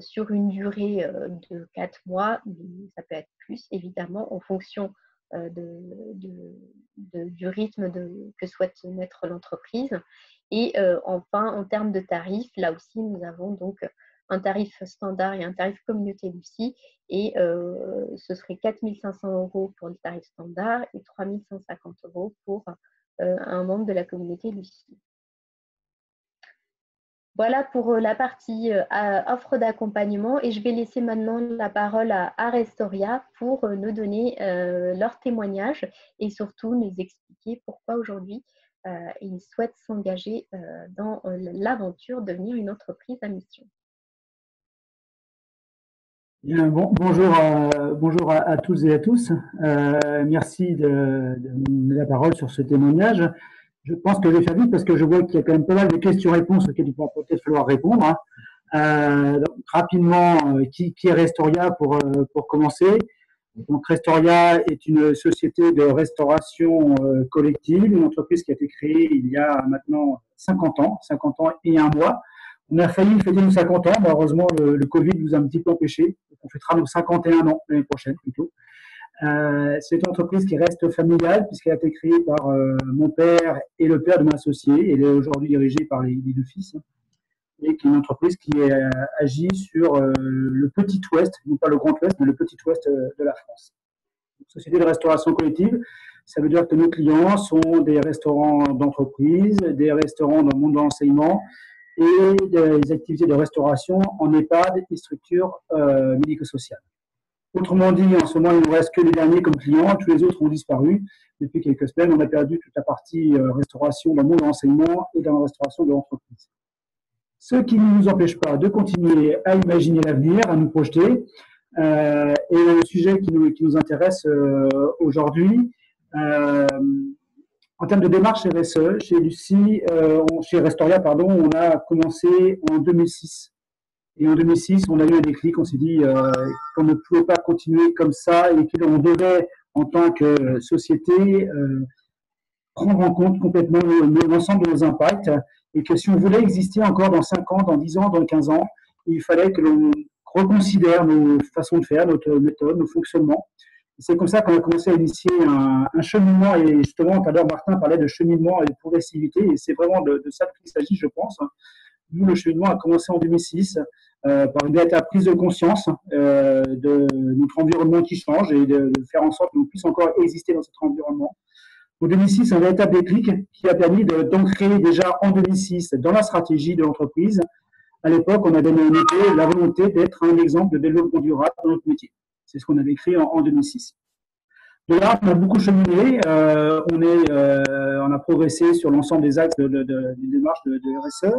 sur une durée de 4 mois, mais ça peut être plus, évidemment, en fonction du rythme que souhaite mettre l'entreprise. Et enfin, en termes de tarifs, là aussi, nous avons donc un tarif standard et un tarif communauté Lucie. Et ce serait 4 500 € pour le tarif standard et 3 150 € pour un membre de la communauté Lucie. Voilà pour la partie offre d'accompagnement, et je vais laisser maintenant la parole à Restoria pour nous donner leur témoignage et surtout nous expliquer pourquoi aujourd'hui ils souhaitent s'engager dans l'aventure de devenir une entreprise à mission. Bien, bonjour à tous et à tous. Merci de la parole sur ce témoignage. Je pense que je vais faire vite parce que je vois qu'il y a quand même pas mal de questions-réponses auxquelles il va peut-être falloir répondre. Donc, rapidement, qui est Restoria pour commencer? Donc, Restoria est une société de restauration collective, une entreprise qui a été créée il y a maintenant 50 ans et un mois. On a failli fêter nos 50 ans, malheureusement le Covid nous a un petit peu empêchés. On fêtera nos 51 ans l'année prochaine plutôt. C'est une entreprise qui reste familiale puisqu'elle a été créée par mon père et le père de mon associé. Elle est aujourd'hui dirigée par les deux fils, et qui est une entreprise qui agit sur le petit ouest, non pas le grand ouest, mais le petit ouest de la France. Une société de restauration collective, ça veut dire que nos clients sont des restaurants d'entreprise, des restaurants dans le monde de l'enseignement et des activités de restauration en EHPAD et structures médico-sociales. Autrement dit, en ce moment, il ne nous reste que les derniers comme clients. Tous les autres ont disparu. Depuis quelques semaines, on a perdu toute la partie restauration dans le monde de l'enseignement et dans la restauration de l'entreprise. Ce qui ne nous empêche pas de continuer à imaginer l'avenir, à nous projeter. Et le sujet qui nous intéresse aujourd'hui, en termes de démarche RSE, chez Lucie, chez Restoria, pardon, on a commencé en 2006. Et en 2006, on a eu un déclic, on s'est dit qu'on ne pouvait pas continuer comme ça et qu'on devait, en tant que société, prendre en compte complètement l'ensemble de nos impacts, et que si on voulait exister encore dans 5 ans, dans 10 ans, dans 15 ans, il fallait que l'on reconsidère nos façons de faire, notre méthode, nos fonctionnements. C'est comme ça qu'on a commencé à initier un cheminement, et justement, tout à l'heure, Martin parlait de cheminement et de progressivité, et c'est vraiment de ça qu'il s'agit, je pense. Nous, le cheminement a commencé en 2006 par une véritable prise de conscience de notre environnement qui change et de faire en sorte qu'on puisse encore exister dans cet environnement. En 2006, un véritable déclic qui a permis d'ancrer déjà en 2006 dans la stratégie de l'entreprise. À l'époque, on avait noté la volonté d'être un exemple de développement durable dans notre métier. C'est ce qu'on avait écrit en 2006. De là, on a beaucoup cheminé, on a progressé sur l'ensemble des axes des démarches de RSE.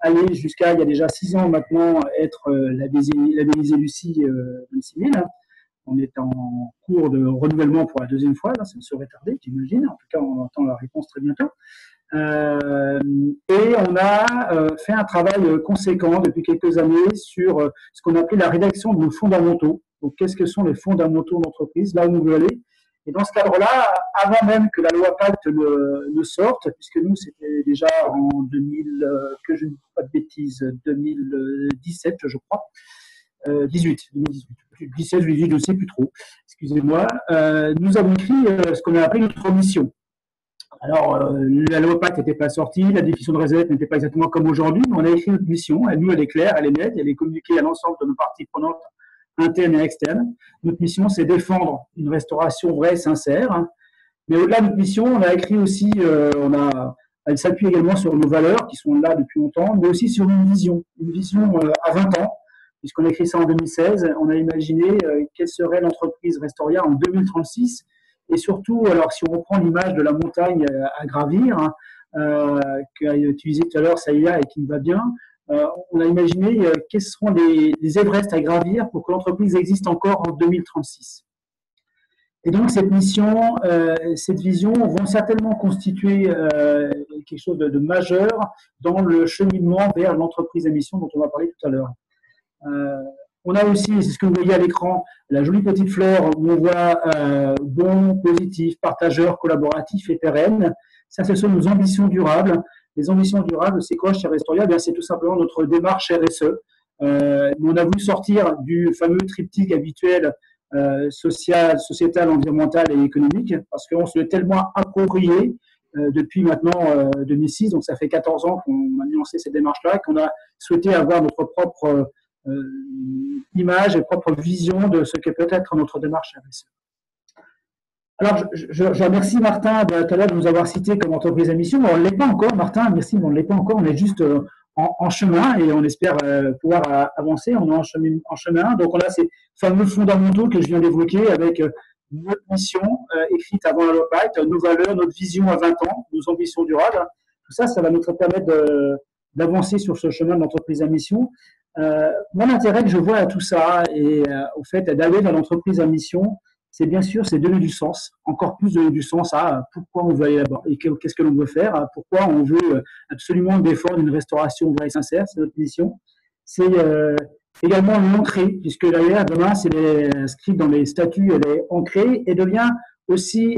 Aller jusqu'à, il y a déjà 6 ans maintenant, être labellisé Lucie 26 000. On est en cours de renouvellement pour la 2e fois, là, ça serait tardé, j'imagine. En tout cas, on attend la réponse très bientôt. Et on a fait un travail conséquent depuis quelques années sur ce qu'on appelle la rédaction de nos fondamentaux. Donc, qu'est-ce que sont les fondamentaux d'entreprise, là où on veut aller. Et dans ce cadre-là, avant même que la loi Pacte ne sorte, puisque nous, c'était déjà en 2000, que je ne dis pas de bêtises, 2017, je crois, 2018, 17, je ne sais plus trop, excusez-moi, nous avons écrit ce qu'on a appelé notre mission. Alors, la loi Pacte n'était pas sortie, la définition de réserve n'était pas exactement comme aujourd'hui, mais on a écrit notre mission, elle est claire, elle est nette, elle est communiquée à l'ensemble de nos parties prenantes interne et externe. Notre mission, c'est défendre une restauration vraie et sincère. Mais au-delà de notre mission, on a écrit aussi, elle s'appuie également sur nos valeurs qui sont là depuis longtemps, mais aussi sur une vision à 20 ans, puisqu'on a écrit ça en 2016. On a imaginé quelle serait l'entreprise Restoria en 2036. Et surtout, alors si on reprend l'image de la montagne à gravir, qu'a utilisé tout à l'heure Saïla et qui me va bien, on a imaginé quels seront les Everest à gravir pour que l'entreprise existe encore en 2036. Et donc cette mission, cette vision vont certainement constituer quelque chose de majeur dans le cheminement vers l'entreprise à mission dont on va parler tout à l'heure. On a aussi, c'est ce que vous voyez à l'écran, la jolie petite fleur où on voit bon, positif, partageur, collaboratif et pérenne. Ça, ce sont nos ambitions durables. Les ambitions durables, c'est quoi chez Restoria? C'est tout simplement notre démarche RSE. On a voulu sortir du fameux triptyque habituel social, sociétal, environnemental et économique parce qu'on se l'est tellement approprié depuis maintenant 2006, donc ça fait 14 ans qu'on a lancé cette démarche-là, qu'on a souhaité avoir notre propre image et propre vision de ce que peut être notre démarche RSE. Alors, je remercie Martin tout à l'heure de nous avoir cité comme entreprise à mission. On ne l'est pas encore, Martin, merci, mais on ne l'est pas encore. On est juste en chemin et on espère pouvoir avancer. On est en chemin. Donc, on a ces fameux fondamentaux que je viens d'évoquer avec notre mission écrite avant la loi Pacte, nos valeurs, notre vision à 20 ans, nos ambitions durables. Tout ça, ça va nous permettre d'avancer sur ce chemin de l'entreprise à mission. Moi, l'intérêt que je vois à tout ça et au fait d'aller dans l'entreprise à mission, c'est bien sûr, c'est donner du sens, encore plus donner du sens à pourquoi on veut aller là-bas et qu'est-ce que l'on veut faire, pourquoi on veut absolument défendre une restauration vraie et sincère, c'est notre mission. C'est également l'ancrer, puisque d'ailleurs, demain, c'est inscrit dans les statuts, elle est ancrée et devient aussi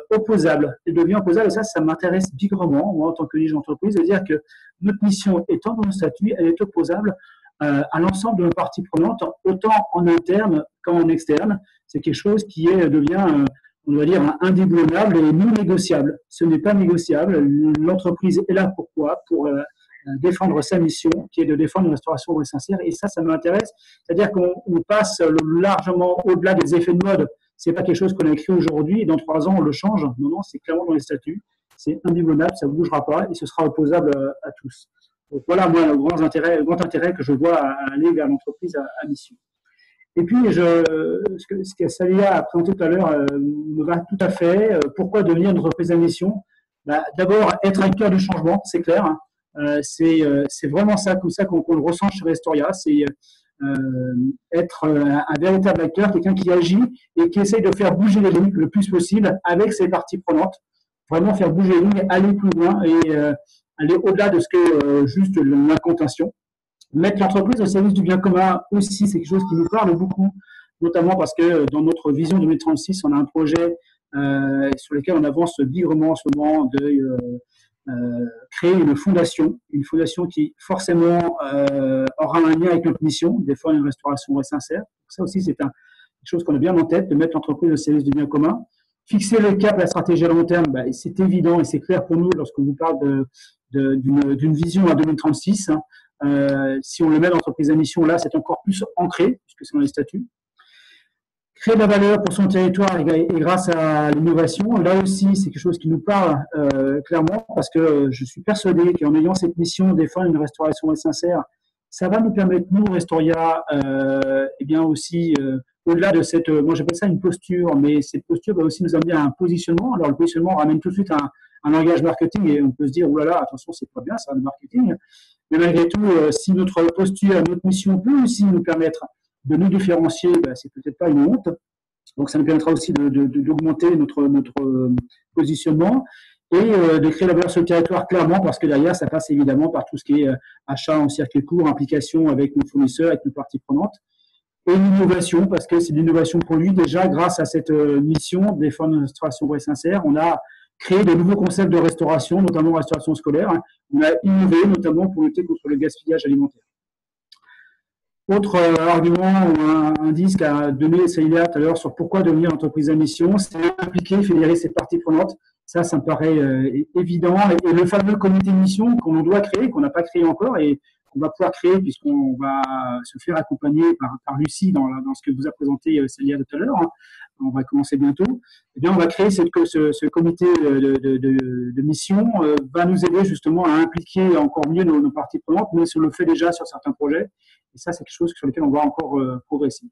opposable. Elle devient opposable, et ça m'intéresse bigrement, moi, en tant que dirigeant d'entreprise, de dire que notre mission étant dans le statut, elle est opposable à l'ensemble de nos parties prenantes, autant en interne qu'en externe. C'est quelque chose qui devient, on va dire, indéboulonnable et non négociable. Ce n'est pas négociable. L'entreprise est là pourquoi? Pour défendre sa mission, qui est de défendre une restauration vraie et sincère. Et ça m'intéresse. C'est-à-dire qu'on passe largement au-delà des effets de mode. C'est pas quelque chose qu'on a écrit aujourd'hui et dans 3 ans, on le change. Non, c'est clairement dans les statuts. C'est indéboulonnable, ça ne bougera pas et ce sera opposable à tous. Donc voilà, moi, le grand intérêt que je vois à aller vers l'entreprise à mission. Et puis, ce que Salia a présenté tout à l'heure me va tout à fait. Pourquoi devenir une entreprise à mission? D'abord, être acteur du changement, c'est clair. C'est vraiment ça, comme ça qu'on le ressent chez Restoria. C'est être un véritable acteur, quelqu'un qui agit et qui essaye de faire bouger les lignes le plus possible avec ses parties prenantes. Vraiment faire bouger les lignes, aller plus loin et aller au-delà de ce que juste l'incantation. Mettre l'entreprise au service du bien commun aussi, c'est quelque chose qui nous parle beaucoup, notamment parce que dans notre vision 2036, on a un projet sur lequel on avance bigrement en ce moment de créer une fondation qui forcément aura un lien avec notre mission, défendre une restauration vraie et sincère. Ça aussi, c'est quelque chose qu'on a bien en tête, de mettre l'entreprise au service du bien commun. Fixer le cap, la stratégie à long terme, c'est évident et c'est clair pour nous lorsqu'on vous parle d'une vision à 2036. Si on le met d'entreprise à mission, là, c'est encore plus ancré, puisque c'est dans les statuts. Créer de la valeur pour son territoire et grâce à l'innovation, là aussi, c'est quelque chose qui nous parle clairement, parce que je suis persuadé qu'en ayant cette mission, défendre une restauration sincère, ça va nous permettre, nous, Restoria, et bien aussi, au-delà de cette, moi j'appelle ça une posture, mais cette posture va aussi nous amener à un positionnement. Alors le positionnement ramène tout de suite un langage marketing et on peut se dire, oulala, attention, c'est pas bien ça, le marketing. Mais malgré tout, si notre posture, notre mission peut aussi nous permettre de nous différencier, c'est peut-être pas une honte. Donc ça nous permettra aussi d'augmenter notre positionnement et de créer la valeur sur le territoire clairement, parce que derrière, ça passe évidemment par tout ce qui est achat en circuit court, implication avec nos fournisseurs, avec nos parties prenantes. Et l'innovation, parce que c'est l'innovation produit. Déjà, grâce à cette mission, défendre une restauration vraie et sincère, on a créé de nouveaux concepts de restauration, notamment restauration scolaire. On a innové, notamment pour lutter contre le gaspillage alimentaire. Autre argument ou un indice qu'a donné Saïla tout à l'heure sur pourquoi devenir entreprise à mission, c'est impliquer, fédérer cette partie prenante. Ça me paraît évident. Et le fameux comité de mission qu'on doit créer, qu'on n'a pas créé encore, et qu'on va pouvoir créer puisqu'on va se faire accompagner par Lucie dans ce que vous a présenté Célia tout à l'heure. Hein. On va commencer bientôt. Eh bien, on va créer ce comité de mission va nous aider justement à impliquer encore mieux nos parties prenantes, mais on le fait déjà sur certains projets. Et ça, c'est quelque chose sur lequel on va encore progresser.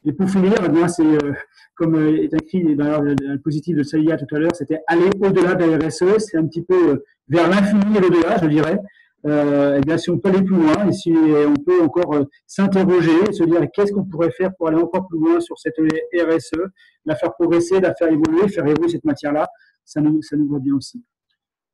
Et pour finir, eh bien, c'est comme est écrit dans le positif de Célia tout à l'heure, c'était aller au-delà de la RSE, c'est un petit peu vers l'infini et l'au-delà, je dirais. Eh bien, si on peut aller plus loin et si on peut encore s'interroger, se dire qu'est-ce qu'on pourrait faire pour aller encore plus loin sur cette RSE, la faire progresser, la faire évoluer cette matière-là, ça nous va bien aussi.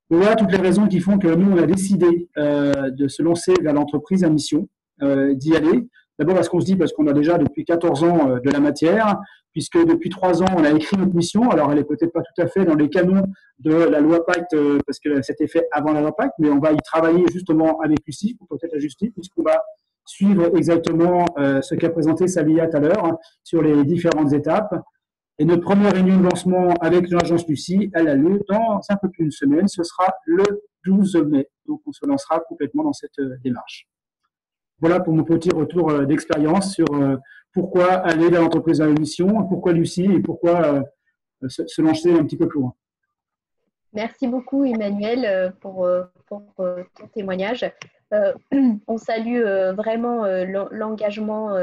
Donc voilà toutes les raisons qui font que nous, on a décidé de se lancer vers l'entreprise à mission, d'y aller. D'abord parce qu'on a déjà depuis 14 ans de la matière, puisque depuis 3 ans, on a écrit notre mission. Alors, elle est peut-être pas tout à fait dans les canons de la loi Pacte, parce que c'était fait avant la loi Pacte, mais on va y travailler justement avec Lucie pour peut-être ajuster, puisqu'on va suivre exactement ce qu'a présenté Célia tout à l'heure sur les différentes étapes. Et notre première réunion de lancement avec l'agence Lucie, elle a lieu dans un peu plus d'une semaine. Ce sera le 12 mai. Donc, on se lancera complètement dans cette démarche. Voilà pour mon petit retour d'expérience sur pourquoi aller vers l'entreprise à mission, pourquoi Lucie et pourquoi se lancer un petit peu plus loin. Merci beaucoup Emmanuel pour ton témoignage. On salue vraiment l'engagement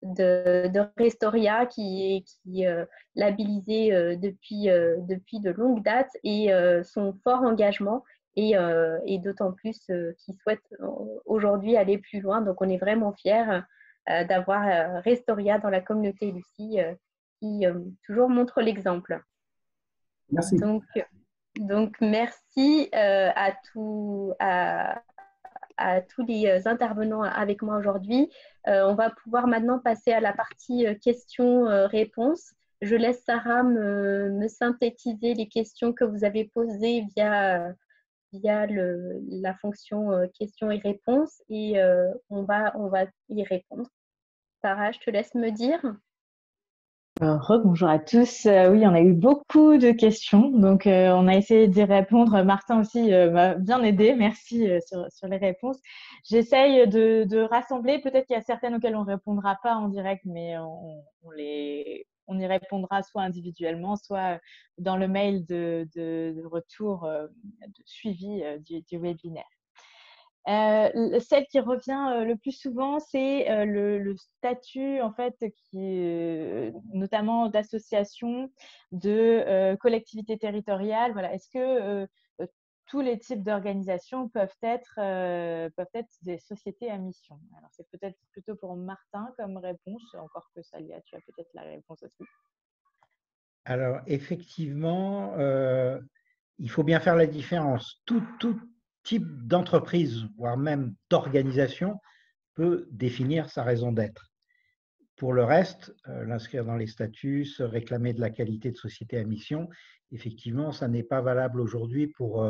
de Restoria qui est labellisé depuis de longues dates et son fort engagement et d'autant plus qu'ils souhaitent aujourd'hui aller plus loin. Donc on est vraiment fiers d'avoir Restoria dans la communauté Lucie qui toujours montre l'exemple. Merci. Donc merci à tous les intervenants avec moi aujourd'hui. On va pouvoir maintenant passer à la partie questions-réponses. Je laisse Sarah me synthétiser les questions que vous avez posées via la fonction questions et réponses et on va y répondre. Sarah, je te laisse me dire. Bonjour à tous. Oui, on a eu beaucoup de questions, donc on a essayé d'y répondre. Martin aussi m'a bien aidé, merci sur les réponses. J'essaye de rassembler, peut-être qu'il y a certaines auxquelles on ne répondra pas en direct, mais on y répondra soit individuellement, soit dans le mail de retour, de suivi du webinaire. Celle qui revient le plus souvent, c'est le statut en fait, notamment d'association, de collectivité territoriale. Voilà. Est-ce que tous les types d'organisations peuvent être des sociétés à mission? Alors, c'est peut-être plutôt pour Martin comme réponse, encore que Célia, tu as peut-être la réponse aussi. Alors, effectivement, il faut bien faire la différence. Tout type d'entreprise, voire même d'organisation, peut définir sa raison d'être. Pour le reste, l'inscrire dans les statuts, se réclamer de la qualité de société à mission, effectivement, ça n'est pas valable aujourd'hui pour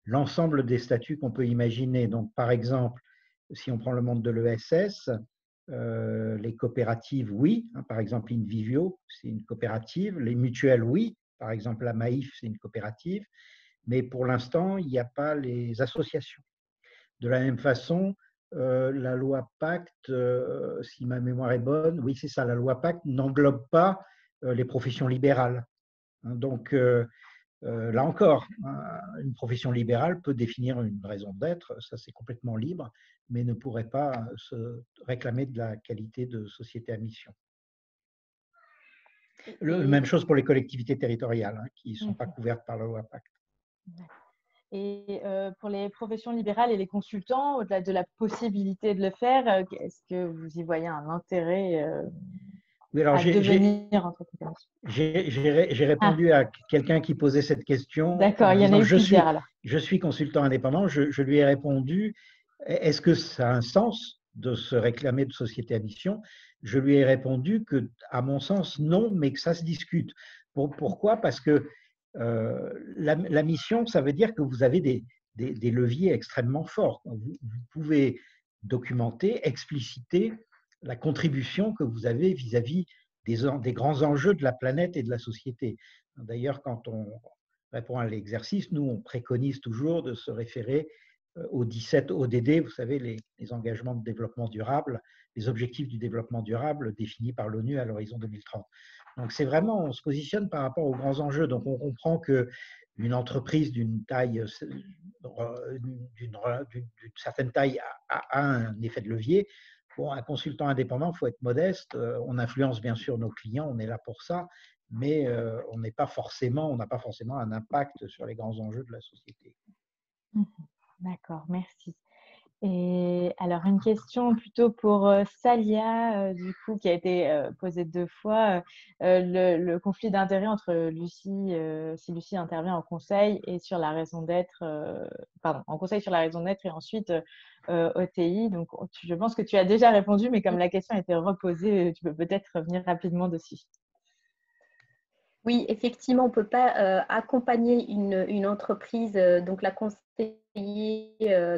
l'ensemble des statuts qu'on peut imaginer. Donc, par exemple, si on prend le monde de l'ESS, les coopératives, oui. Par exemple, Invivio, c'est une coopérative. Les mutuelles, oui. Par exemple, la Maïf, c'est une coopérative. Mais pour l'instant, il n'y a pas les associations. De la même façon, la loi Pacte, si ma mémoire est bonne, oui, c'est ça, la loi Pacte n'englobe pas les professions libérales. Donc, là encore, une profession libérale peut définir une raison d'être, ça c'est complètement libre, mais ne pourrait pas se réclamer de la qualité de société à mission. Même chose pour les collectivités territoriales, qui ne sont pas couvertes par la loi Pacte. Et pour les professions libérales et les consultants, au-delà de la possibilité de le faire, est-ce que vous y voyez un intérêt oui, alors à devenir entrepreneur? J'ai répondu à quelqu'un qui posait cette question. D'accord, il y en a eu plusieurs alors. Je suis consultant indépendant, je lui ai répondu, est-ce que ça a un sens de se réclamer de société à mission? Je lui ai répondu que, à mon sens, non, mais que ça se discute. Pourquoi? Parce que la mission, ça veut dire que vous avez des leviers extrêmement forts. Vous pouvez documenter, expliciter la contribution que vous avez vis-à-vis des grands enjeux de la planète et de la société. D'ailleurs, quand on répond à l'exercice, nous, on préconise toujours de se référer aux 17 ODD, vous savez, les engagements de développement durable, les objectifs du développement durable définis par l'ONU à l'horizon 2030. Donc, c'est vraiment, on se positionne par rapport aux grands enjeux. Donc, on comprend qu'une entreprise d'une taille, d'une certaine taille a un effet de levier. Bon, un consultant indépendant, il faut être modeste. On influence bien sûr nos clients, on est là pour ça, mais on n'a pas forcément un impact sur les grands enjeux de la société. D'accord, merci. Et alors, une question plutôt pour Salia, du coup, qui a été posée 2 fois. Le conflit d'intérêt entre Lucie, si Lucie intervient en conseil et sur la raison d'être, en conseil sur la raison d'être et ensuite OTI. Donc, je pense que tu as déjà répondu, mais comme la question a été reposée, tu peux peut-être revenir rapidement dessus. Oui, effectivement, on ne peut pas accompagner une entreprise, donc la conseiller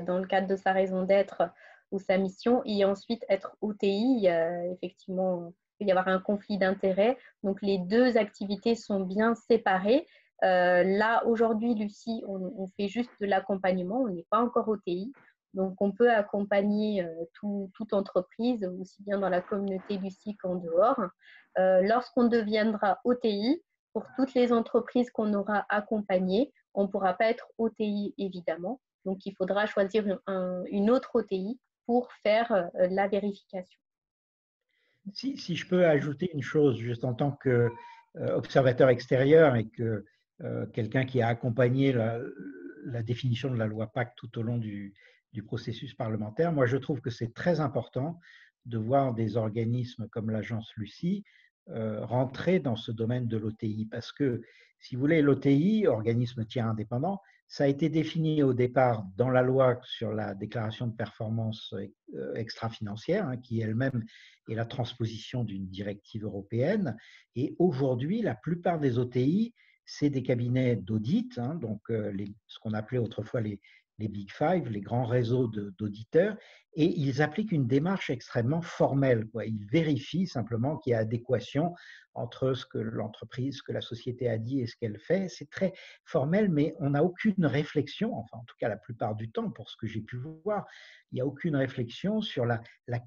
dans le cadre de sa raison d'être ou sa mission, et ensuite être OTI. Effectivement, il peut y avoir un conflit d'intérêts. Donc, les deux activités sont bien séparées. Là, aujourd'hui, Lucie, on fait juste de l'accompagnement, on n'est pas encore OTI. Donc, on peut accompagner toute entreprise, aussi bien dans la communauté Lucie qu'en dehors. Lorsqu'on deviendra OTI, pour toutes les entreprises qu'on aura accompagnées, on ne pourra pas être OTI évidemment. Donc, il faudra choisir une autre OTI pour faire la vérification. Si je peux ajouter une chose, juste en tant qu'observateur extérieur et que quelqu'un qui a accompagné la définition de la loi Pacte tout au long du processus parlementaire, moi je trouve que c'est très important de voir des organismes comme l'agence Lucie rentrer dans ce domaine de l'OTI. Parce que, si vous voulez, l'OTI, organisme tiers indépendant, ça a été défini au départ dans la loi sur la déclaration de performance extra-financière, hein, qui elle-même est la transposition d'une directive européenne. Et aujourd'hui, la plupart des OTI, c'est des cabinets d'audit, hein, donc ce qu'on appelait autrefois les Big Five, les grands réseaux d'auditeurs, et ils appliquent une démarche extrêmement formelle, quoi. Ils vérifient simplement qu'il y a adéquation entre ce que l'entreprise, ce que la société a dit et ce qu'elle fait. C'est très formel, mais on n'a aucune réflexion, enfin en tout cas la plupart du temps, pour ce que j'ai pu voir, il n'y a aucune réflexion sur la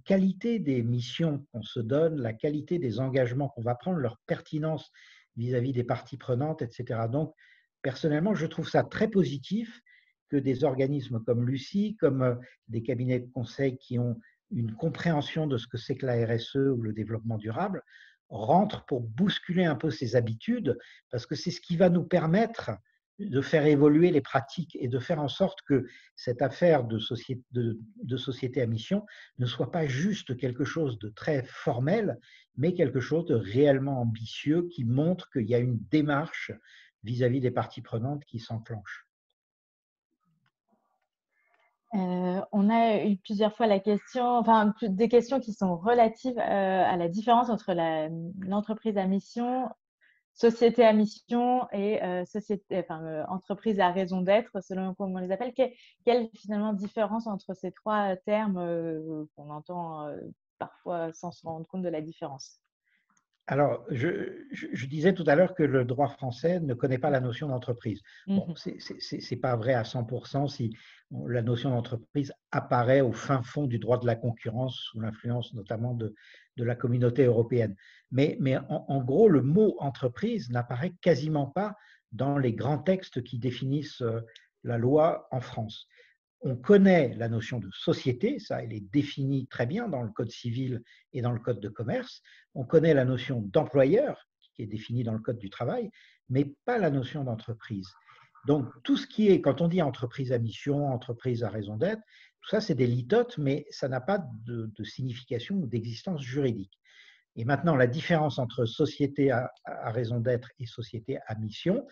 qualité des missions qu'on se donne, la qualité des engagements qu'on va prendre, leur pertinence vis-à-vis des parties prenantes, etc. Donc, personnellement, je trouve ça très positif que des organismes comme Lucie, comme des cabinets de conseil qui ont une compréhension de ce que c'est que la RSE ou le développement durable, rentrent pour bousculer un peu ces habitudes, parce que c'est ce qui va nous permettre de faire évoluer les pratiques et de faire en sorte que cette affaire de société à mission ne soit pas juste quelque chose de très formel, mais quelque chose de réellement ambitieux qui montre qu'il y a une démarche vis-à-vis des parties prenantes qui s'enclenche. On a eu plusieurs fois la question, enfin des questions qui sont relatives à la différence entre l'entreprise à mission, société à mission et entreprise à raison d'être, selon comment on les appelle. Quelle finalement différence entre ces trois termes qu'on entend parfois sans se rendre compte de la différence? Alors, je disais tout à l'heure que le droit français ne connaît pas la notion d'entreprise. Bon, ce n'est pas vrai à 100% si la notion d'entreprise apparaît au fin fond du droit de la concurrence, sous l'influence notamment de la communauté européenne. Mais en gros, le mot entreprise n'apparaît quasiment pas dans les grands textes qui définissent la loi en France. On connaît la notion de société, ça, elle est définie très bien dans le Code civil et dans le Code de commerce. On connaît la notion d'employeur, qui est définie dans le Code du travail, mais pas la notion d'entreprise. Donc, tout ce qui est, quand on dit entreprise à mission, entreprise à raison d'être, tout ça, c'est des litotes, mais ça n'a pas de signification ou d'existence juridique. Et maintenant, la différence entre société à raison d'être et société à mission,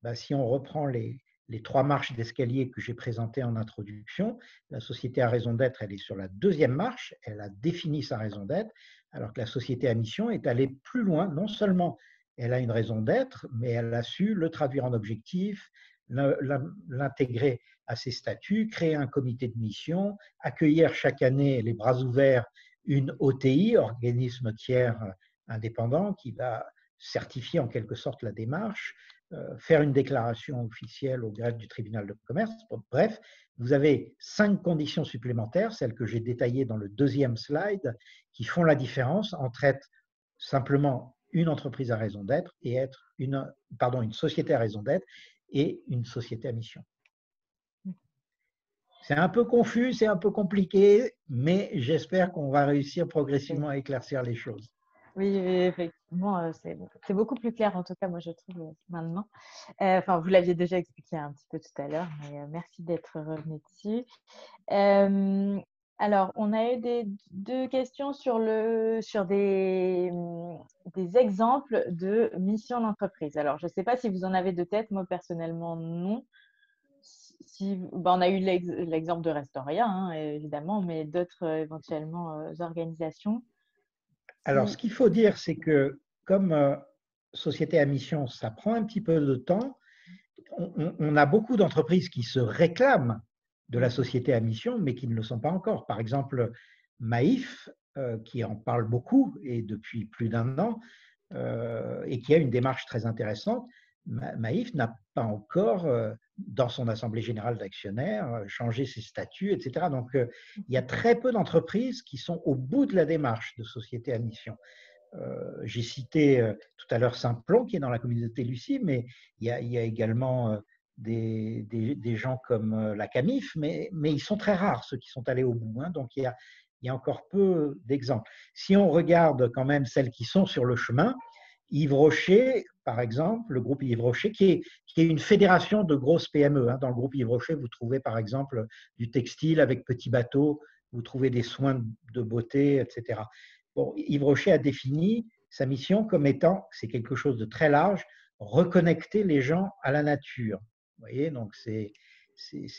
ben, si on reprend les trois marches d'escalier que j'ai présentées en introduction, la société à raison d'être, elle est sur la deuxième marche, elle a défini sa raison d'être, alors que la société à mission est allée plus loin. Non seulement elle a une raison d'être, mais elle a su le traduire en objectif, l'intégrer à ses statuts, créer un comité de mission, accueillir chaque année les bras ouverts une OTI, organisme tiers indépendant, qui va certifier en quelque sorte la démarche, faire une déclaration officielle au greffe du tribunal de commerce. Bref, vous avez 5 conditions supplémentaires, celles que j'ai détaillées dans le deuxième slide, qui font la différence entre être simplement une entreprise à raison d'être et être une société à raison d'être et une société à mission. C'est un peu confus, c'est un peu compliqué, mais j'espère qu'on va réussir progressivement à éclaircir les choses. Oui, effectivement, c'est beaucoup plus clair, en tout cas, moi, je trouve, maintenant. Enfin, vous l'aviez déjà expliqué un petit peu tout à l'heure, mais merci d'être revenu dessus. Alors, on a eu deux questions sur des exemples de missions d'entreprise. Alors, je ne sais pas si vous en avez de tête, moi, personnellement, non. On a eu l'exemple de Restoria, hein, évidemment, mais d'autres éventuellement organisations. Alors, ce qu'il faut dire, c'est que comme société à mission, ça prend un petit peu de temps. On a beaucoup d'entreprises qui se réclament de la société à mission, mais qui ne le sont pas encore. Par exemple, Maïf, qui en parle beaucoup et depuis plus d'1 an, et qui a une démarche très intéressante. Maïf n'a pas encore, dans son assemblée générale d'actionnaires, changé ses statuts, etc. Donc, il y a très peu d'entreprises qui sont au bout de la démarche de société à mission. J'ai cité tout à l'heure Simplon, qui est dans la communauté Lucie, mais il y a également des gens comme la Camif, mais ils sont très rares, ceux qui sont allés au bout. Hein, donc, il y a encore peu d'exemples. Si on regarde quand même celles qui sont sur le chemin, Yves Rocher, par exemple, le groupe Yves Rocher, qui est une fédération de grosses PME. Hein. Dans le groupe Yves Rocher, vous trouvez par exemple du textile avec petits bateaux, vous trouvez des soins de beauté, etc. Bon, Yves Rocher a défini sa mission comme étant, c'est quelque chose de très large, reconnecter les gens à la nature. Vous voyez, donc c'est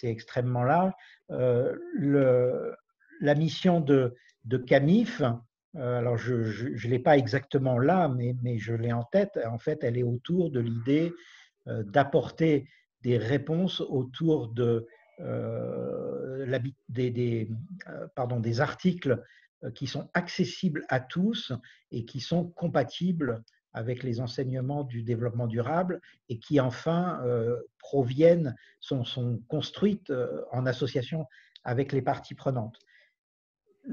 extrêmement large. La mission de Camif, alors je ne l'ai pas exactement là, mais je l'ai en tête. En fait, elle est autour de l'idée d'apporter des réponses autour des articles qui sont accessibles à tous et qui sont compatibles avec les enseignements du développement durable et qui enfin sont construites en association avec les parties prenantes.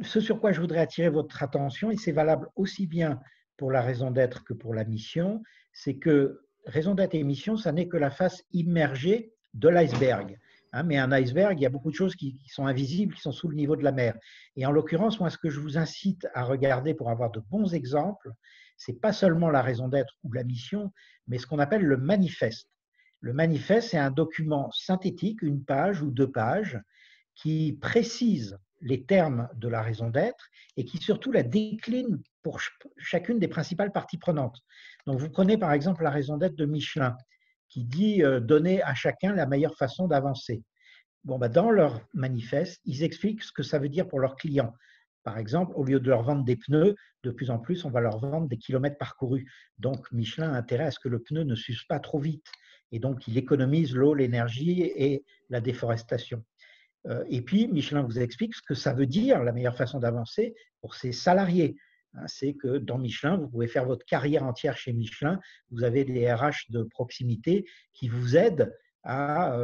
Ce sur quoi je voudrais attirer votre attention, et c'est valable aussi bien pour la raison d'être que pour la mission, c'est que raison d'être et mission, ça n'est que la face immergée de l'iceberg. Hein, mais un iceberg, il y a beaucoup de choses qui sont invisibles, qui sont sous le niveau de la mer. Et en l'occurrence, moi, ce que je vous incite à regarder pour avoir de bons exemples, ce n'est pas seulement la raison d'être ou la mission, mais ce qu'on appelle le manifeste. Le manifeste, c'est un document synthétique, 1 page ou 2 pages, qui précise les termes de la raison d'être et qui surtout la décline pour chacune des principales parties prenantes. Donc vous prenez par exemple la raison d'être de Michelin qui dit donner à chacun la meilleure façon d'avancer. Bon, dans leur manifeste, ils expliquent ce que ça veut dire pour leurs clients. Par exemple, au lieu de leur vendre des pneus, de plus en plus, on va leur vendre des kilomètres parcourus. Donc Michelin a intérêt à ce que le pneu ne s'use pas trop vite. Et donc il économise l'eau, l'énergie et la déforestation. Et puis, Michelin vous explique ce que ça veut dire, la meilleure façon d'avancer pour ses salariés. C'est que dans Michelin, vous pouvez faire votre carrière entière chez Michelin. Vous avez des RH de proximité qui vous aident à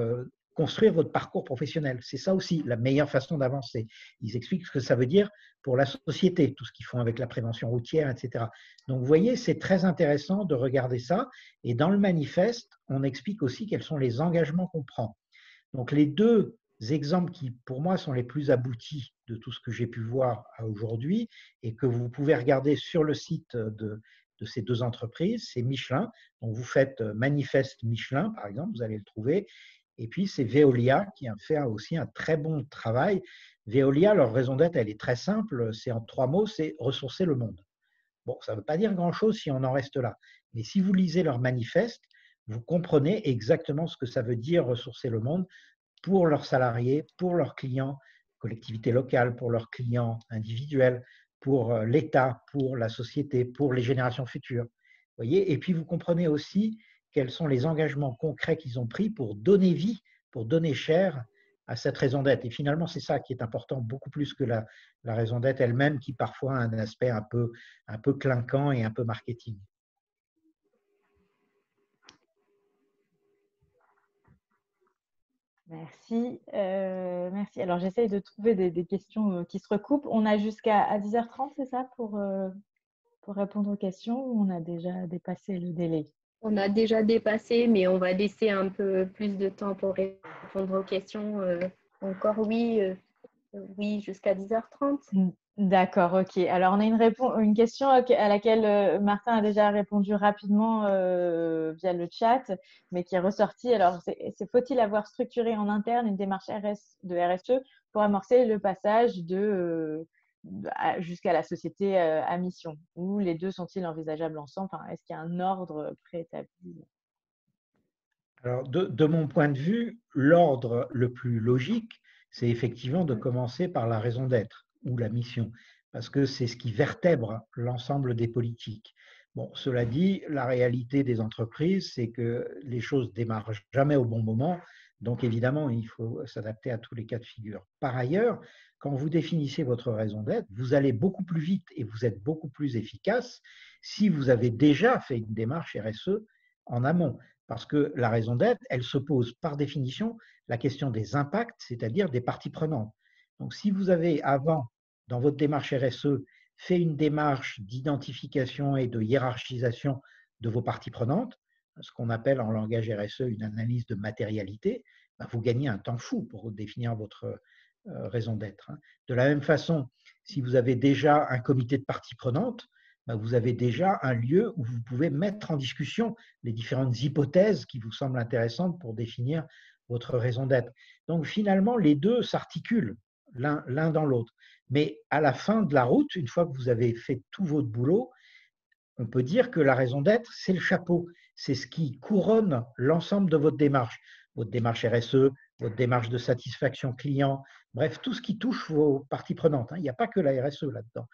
construire votre parcours professionnel. C'est ça aussi, la meilleure façon d'avancer. Ils expliquent ce que ça veut dire pour la société, tout ce qu'ils font avec la prévention routière, etc. Donc, vous voyez, c'est très intéressant de regarder ça. Et dans le manifeste, on explique aussi quels sont les engagements qu'on prend. Donc, les deux exemples qui, pour moi, sont les plus aboutis de tout ce que j'ai pu voir aujourd'hui et que vous pouvez regarder sur le site de ces deux entreprises, c'est Michelin. Donc, vous faites Manifeste Michelin, par exemple, vous allez le trouver. Et puis, c'est Veolia qui a fait aussi un très bon travail. Veolia, leur raison d'être, elle est très simple. C'est en 3 mots, c'est ressourcer le monde. Bon, ça ne veut pas dire grand-chose si on en reste là. Mais si vous lisez leur manifeste, vous comprenez exactement ce que ça veut dire ressourcer le monde pour leurs salariés, pour leurs clients, collectivités locales, pour leurs clients individuels, pour l'État, pour la société, pour les générations futures. Voyez. Et puis, vous comprenez aussi quels sont les engagements concrets qu'ils ont pris pour donner vie, pour donner chair à cette raison d'être. Et finalement, c'est ça qui est important, beaucoup plus que la raison d'être elle-même, qui parfois a un aspect un peu clinquant et un peu marketing. Merci. Merci. Alors, j'essaye de trouver des questions qui se recoupent. On a jusqu'à 10h30, c'est ça, pour répondre aux questions, ou on a déjà dépassé le délai? On a déjà dépassé, mais on va laisser un peu plus de temps pour répondre aux questions. Encore oui, jusqu'à 10h30. D'accord, ok. Alors, on a une question à laquelle Martin a déjà répondu rapidement via le chat, mais qui est ressortie. Alors, faut-il avoir structuré en interne une démarche de RSE pour amorcer le passage jusqu'à la société à mission? Ou les deux sont-ils envisageables ensemble? Enfin, est-ce qu'il y a un ordre préétabli? Alors, de mon point de vue, l'ordre le plus logique, c'est effectivement de commencer par la raison d'être ou la mission, parce que c'est ce qui vertèbre l'ensemble des politiques. Bon, cela dit, la réalité des entreprises, c'est que les choses démarrent jamais au bon moment, donc évidemment, il faut s'adapter à tous les cas de figure. Par ailleurs, quand vous définissez votre raison d'être, vous allez beaucoup plus vite et vous êtes beaucoup plus efficace si vous avez déjà fait une démarche RSE en amont. Parce que la raison d'être, elle se pose par définition la question des impacts, c'est-à-dire des parties prenantes. Donc, si vous avez avant, dans votre démarche RSE, fait une démarche d'identification et de hiérarchisation de vos parties prenantes, ce qu'on appelle en langage RSE une analyse de matérialité, ben vous gagnez un temps fou pour définir votre raison d'être. De la même façon, si vous avez déjà un comité de parties prenantes, vous avez déjà un lieu où vous pouvez mettre en discussion les différentes hypothèses qui vous semblent intéressantes pour définir votre raison d'être. Donc finalement, les deux s'articulent l'un dans l'autre. Mais à la fin de la route, une fois que vous avez fait tout votre boulot, on peut dire que la raison d'être, c'est le chapeau. C'est ce qui couronne l'ensemble de votre démarche RSE, votre démarche de satisfaction client, bref, tout ce qui touche vos parties prenantes. Il n'y a pas que la RSE là-dedans.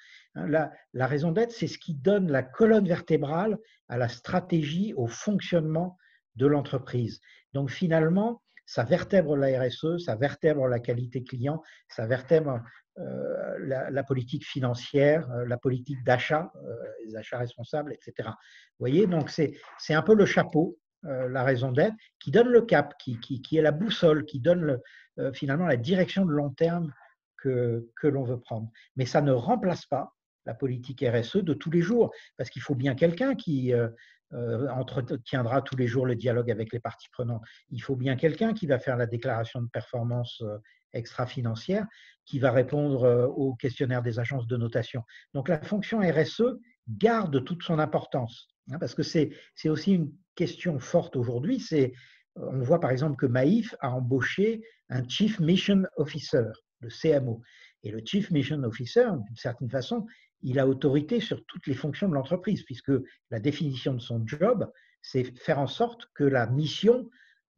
La raison d'être, c'est ce qui donne la colonne vertébrale à la stratégie, au fonctionnement de l'entreprise. Donc finalement, ça vertèbre la RSE, ça vertèbre la qualité client, ça vertèbre la politique financière, la politique d'achat, les achats responsables, etc. Vous voyez, donc c'est un peu le chapeau, la raison d'être, qui donne le cap, qui est la boussole, qui donne finalement la direction de long terme que l'on veut prendre. Mais ça ne remplace pas la politique RSE de tous les jours, parce qu'il faut bien quelqu'un qui entretiendra tous les jours le dialogue avec les parties prenantes. Il faut bien quelqu'un qui va faire la déclaration de performance extra-financière, qui va répondre aux questionnaires des agences de notation. Donc la fonction RSE garde toute son importance, parce que c'est aussi une question forte aujourd'hui. On voit par exemple que Maïf a embauché un Chief Mission Officer, le CMO. Et le Chief Mission Officer, d'une certaine façon, il a autorité sur toutes les fonctions de l'entreprise, puisque la définition de son job, c'est faire en sorte que la mission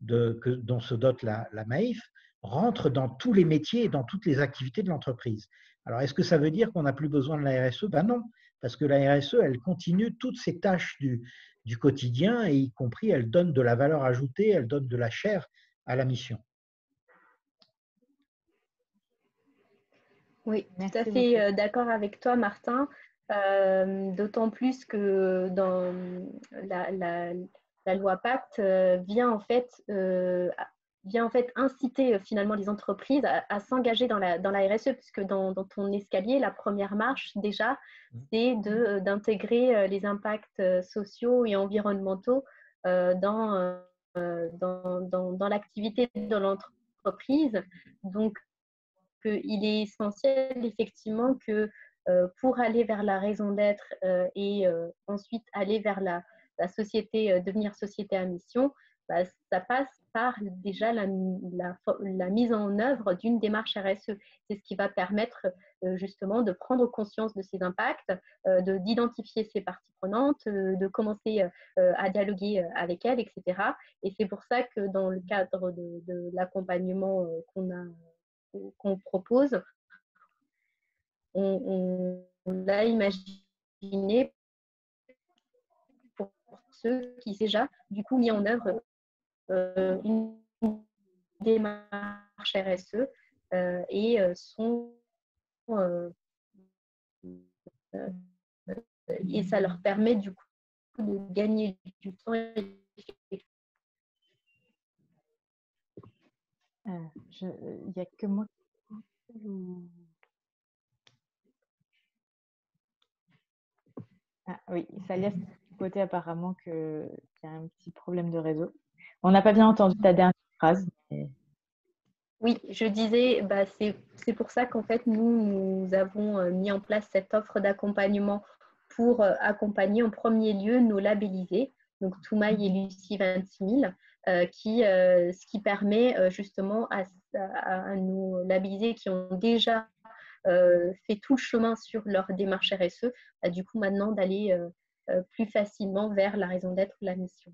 dont se dote la Maïf rentre dans tous les métiers et dans toutes les activités de l'entreprise. Alors, est-ce que ça veut dire qu'on n'a plus besoin de la RSE? Ben non, parce que la RSE, elle continue toutes ces tâches du quotidien, et y compris, elle donne de la valeur ajoutée, elle donne de la chair à la mission. Oui, tout à fait d'accord avec toi, Martin. D'autant plus que dans la loi Pacte vient en fait inciter finalement les entreprises à s'engager dans la RSE, puisque dans ton escalier, la première marche déjà, c'est d'intégrer les impacts sociaux et environnementaux dans l'activité de l'entreprise. Donc, il est essentiel effectivement que pour aller vers la raison d'être et ensuite aller vers la société, devenir société à mission, ça passe par déjà la mise en œuvre d'une démarche RSE. C'est ce qui va permettre justement de prendre conscience de ces impacts, d'identifier ces parties prenantes, de commencer à dialoguer avec elles, etc. Et c'est pour ça que dans le cadre de l'accompagnement qu'on propose, on l'a imaginé pour ceux qui déjà du coup mis en œuvre une démarche RSE et et ça leur permet du coup de gagner du temps. Il n'y a que moi. Ah oui, ça laisse du côté apparemment qu'il y a un petit problème de réseau. On n'a pas bien entendu ta dernière phrase. Mais... Oui, je disais, c'est pour ça qu'en fait, nous avons mis en place cette offre d'accompagnement pour accompagner en premier lieu nos labellisés, donc Toumaï et Lucie 26000, ce qui permet justement à nos labellisés qui ont déjà fait tout le chemin sur leur démarche RSE, du coup maintenant d'aller plus facilement vers la raison d'être ou la mission.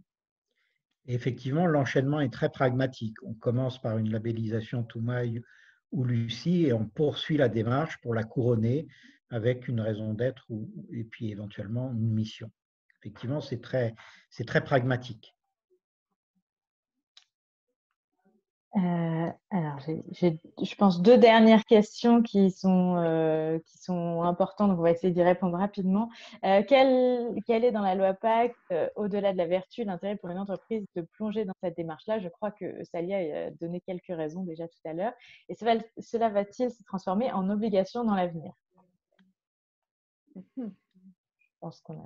Et effectivement, l'enchaînement est très pragmatique. On commence par une labellisation Toumaï ou Lucie et on poursuit la démarche pour la couronner avec une raison d'être et puis éventuellement une mission. Effectivement, c'est très pragmatique. Alors, je pense, 2 dernières questions qui sont importantes, donc on va essayer d'y répondre rapidement. Quel est dans la loi Pacte, au-delà de la vertu, l'intérêt pour une entreprise de plonger dans cette démarche-là? Je crois que Salia a donné quelques raisons déjà tout à l'heure. Et cela va-t-il se transformer en obligation dans l'avenir? Je pense qu'on a...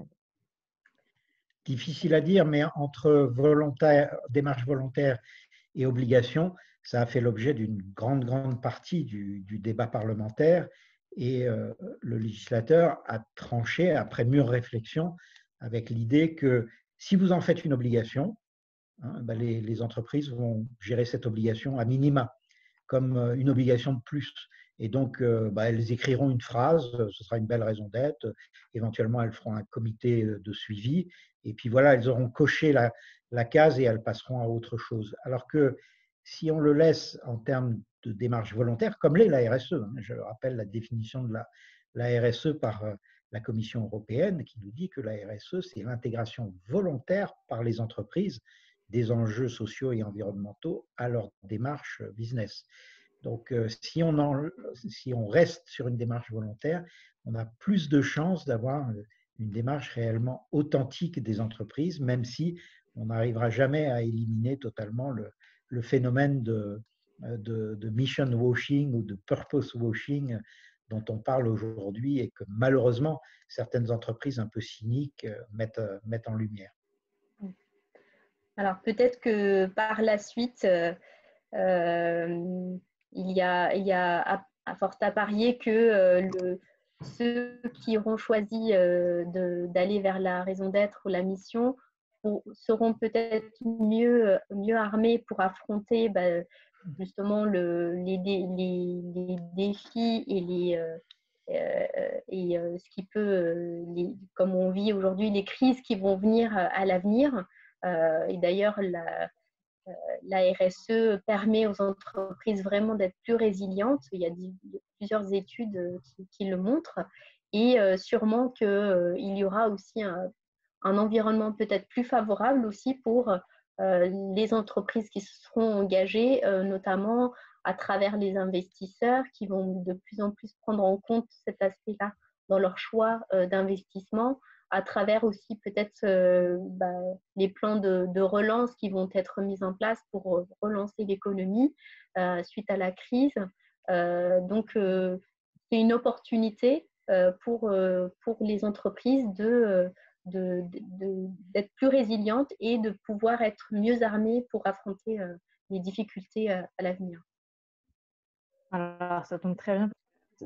Difficile à dire, mais entre démarche volontaire et obligation, ça a fait l'objet d'une grande partie du débat parlementaire et le législateur a tranché après mûre réflexion avec l'idée que si vous en faites une obligation, les entreprises vont gérer cette obligation à minima, comme une obligation de plus. Et donc, elles écriront une phrase, ce sera une belle raison d'être, éventuellement elles feront un comité de suivi, et puis voilà, elles auront coché la case et elles passeront à autre chose. Alors que si on le laisse en termes de démarche volontaire, comme l'est la RSE, je rappelle la définition de la RSE par la Commission européenne qui nous dit que la RSE, c'est l'intégration volontaire par les entreprises des enjeux sociaux et environnementaux à leur démarche business. Donc, si on reste sur une démarche volontaire, on a plus de chances d'avoir une démarche réellement authentique des entreprises, même si on n'arrivera jamais à éliminer totalement le phénomène de mission washing ou de purpose washing dont on parle aujourd'hui et que malheureusement certaines entreprises un peu cyniques mettent en lumière. Alors peut-être que par la suite, il y a à fort à parier que ceux qui auront choisi d'aller vers la raison d'être ou la mission seront peut-être mieux armés pour affronter justement les défis et ce qui peut, comme on vit aujourd'hui, les crises qui vont venir à l'avenir. Et d'ailleurs, la RSE permet aux entreprises vraiment d'être plus résilientes. Il y a plusieurs études qui le montrent. Et sûrement qu'il y aura aussi un environnement peut-être plus favorable aussi pour les entreprises qui se seront engagées, notamment à travers les investisseurs qui vont de plus en plus prendre en compte cet aspect-là dans leur choix d'investissement, à travers aussi peut-être les plans de relance qui vont être mis en place pour relancer l'économie suite à la crise. Donc, c'est une opportunité pour les entreprises d'être plus résilientes et de pouvoir être mieux armées pour affronter les difficultés à l'avenir. Alors, ça tombe très bien.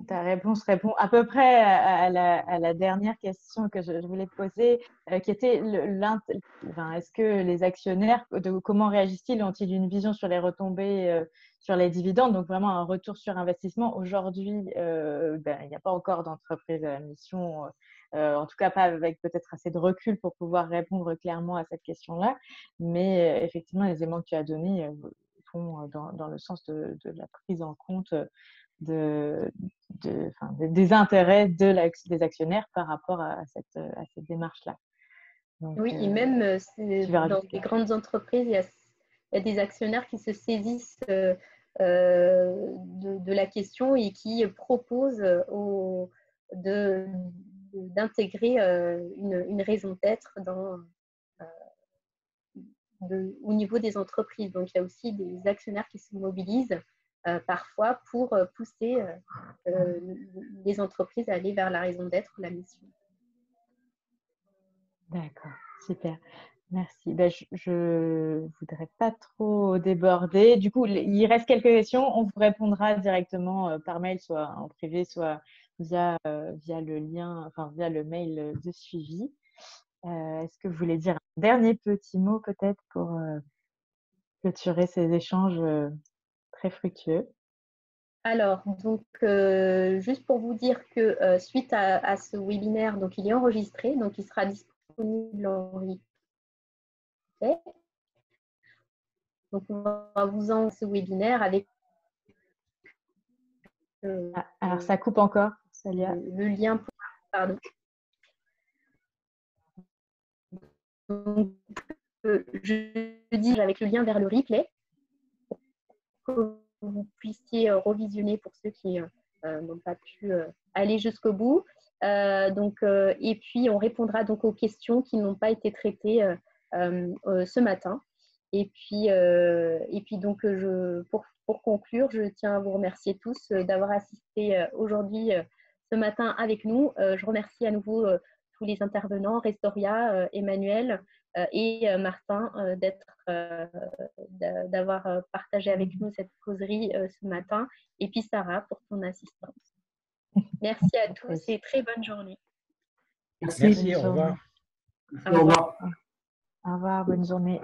Ta réponse répond à peu près à la dernière question que je voulais te poser, qui était est-ce que les actionnaires, comment réagissent-ils? Ont-ils une vision sur les retombées, sur les dividendes? Donc, vraiment un retour sur investissement. Aujourd'hui, il n'y a pas encore d'entreprise à la mission, en tout cas pas avec peut-être assez de recul pour pouvoir répondre clairement à cette question-là. Mais effectivement, les éléments que tu as donnés vont dans le sens de la prise en compte des intérêts des actionnaires par rapport à cette démarche-là. Donc, oui, et même dans les grandes entreprises, il y a des actionnaires qui se saisissent de la question et qui proposent d'intégrer une raison d'être au niveau des entreprises. Donc, il y a aussi des actionnaires qui se mobilisent parfois pour pousser les entreprises à aller vers la raison d'être, la mission. D'accord, super. Merci. Ben, je ne voudrais pas trop déborder. Du coup, il reste quelques questions. On vous répondra directement par mail, soit en privé, soit via le lien, enfin via le mail de suivi. Est-ce que vous voulez dire un dernier petit mot peut-être pour clôturer ces échanges très fructueux? Alors, donc, juste pour vous dire que suite à ce webinaire, donc il est enregistré, donc il sera disponible en replay. Donc, on va vous envoyer ce webinaire avec alors, ça coupe encore, Salia. le lien. Pardon. Donc, je dis avec le lien vers le replay pour que vous puissiez revisionner pour ceux qui n'ont pas pu aller jusqu'au bout. Et puis, on répondra donc aux questions qui n'ont pas été traitées ce matin. Et puis donc, pour conclure, je tiens à vous remercier tous d'avoir assisté aujourd'hui, ce matin avec nous. Je remercie à nouveau tous les intervenants, Restoria, Emmanuel et Martin, d'avoir partagé avec nous cette causerie ce matin. Et puis Sarah pour ton assistance. Merci à tous et très bonne journée. Merci, au revoir. Au revoir. Au revoir, bonne journée.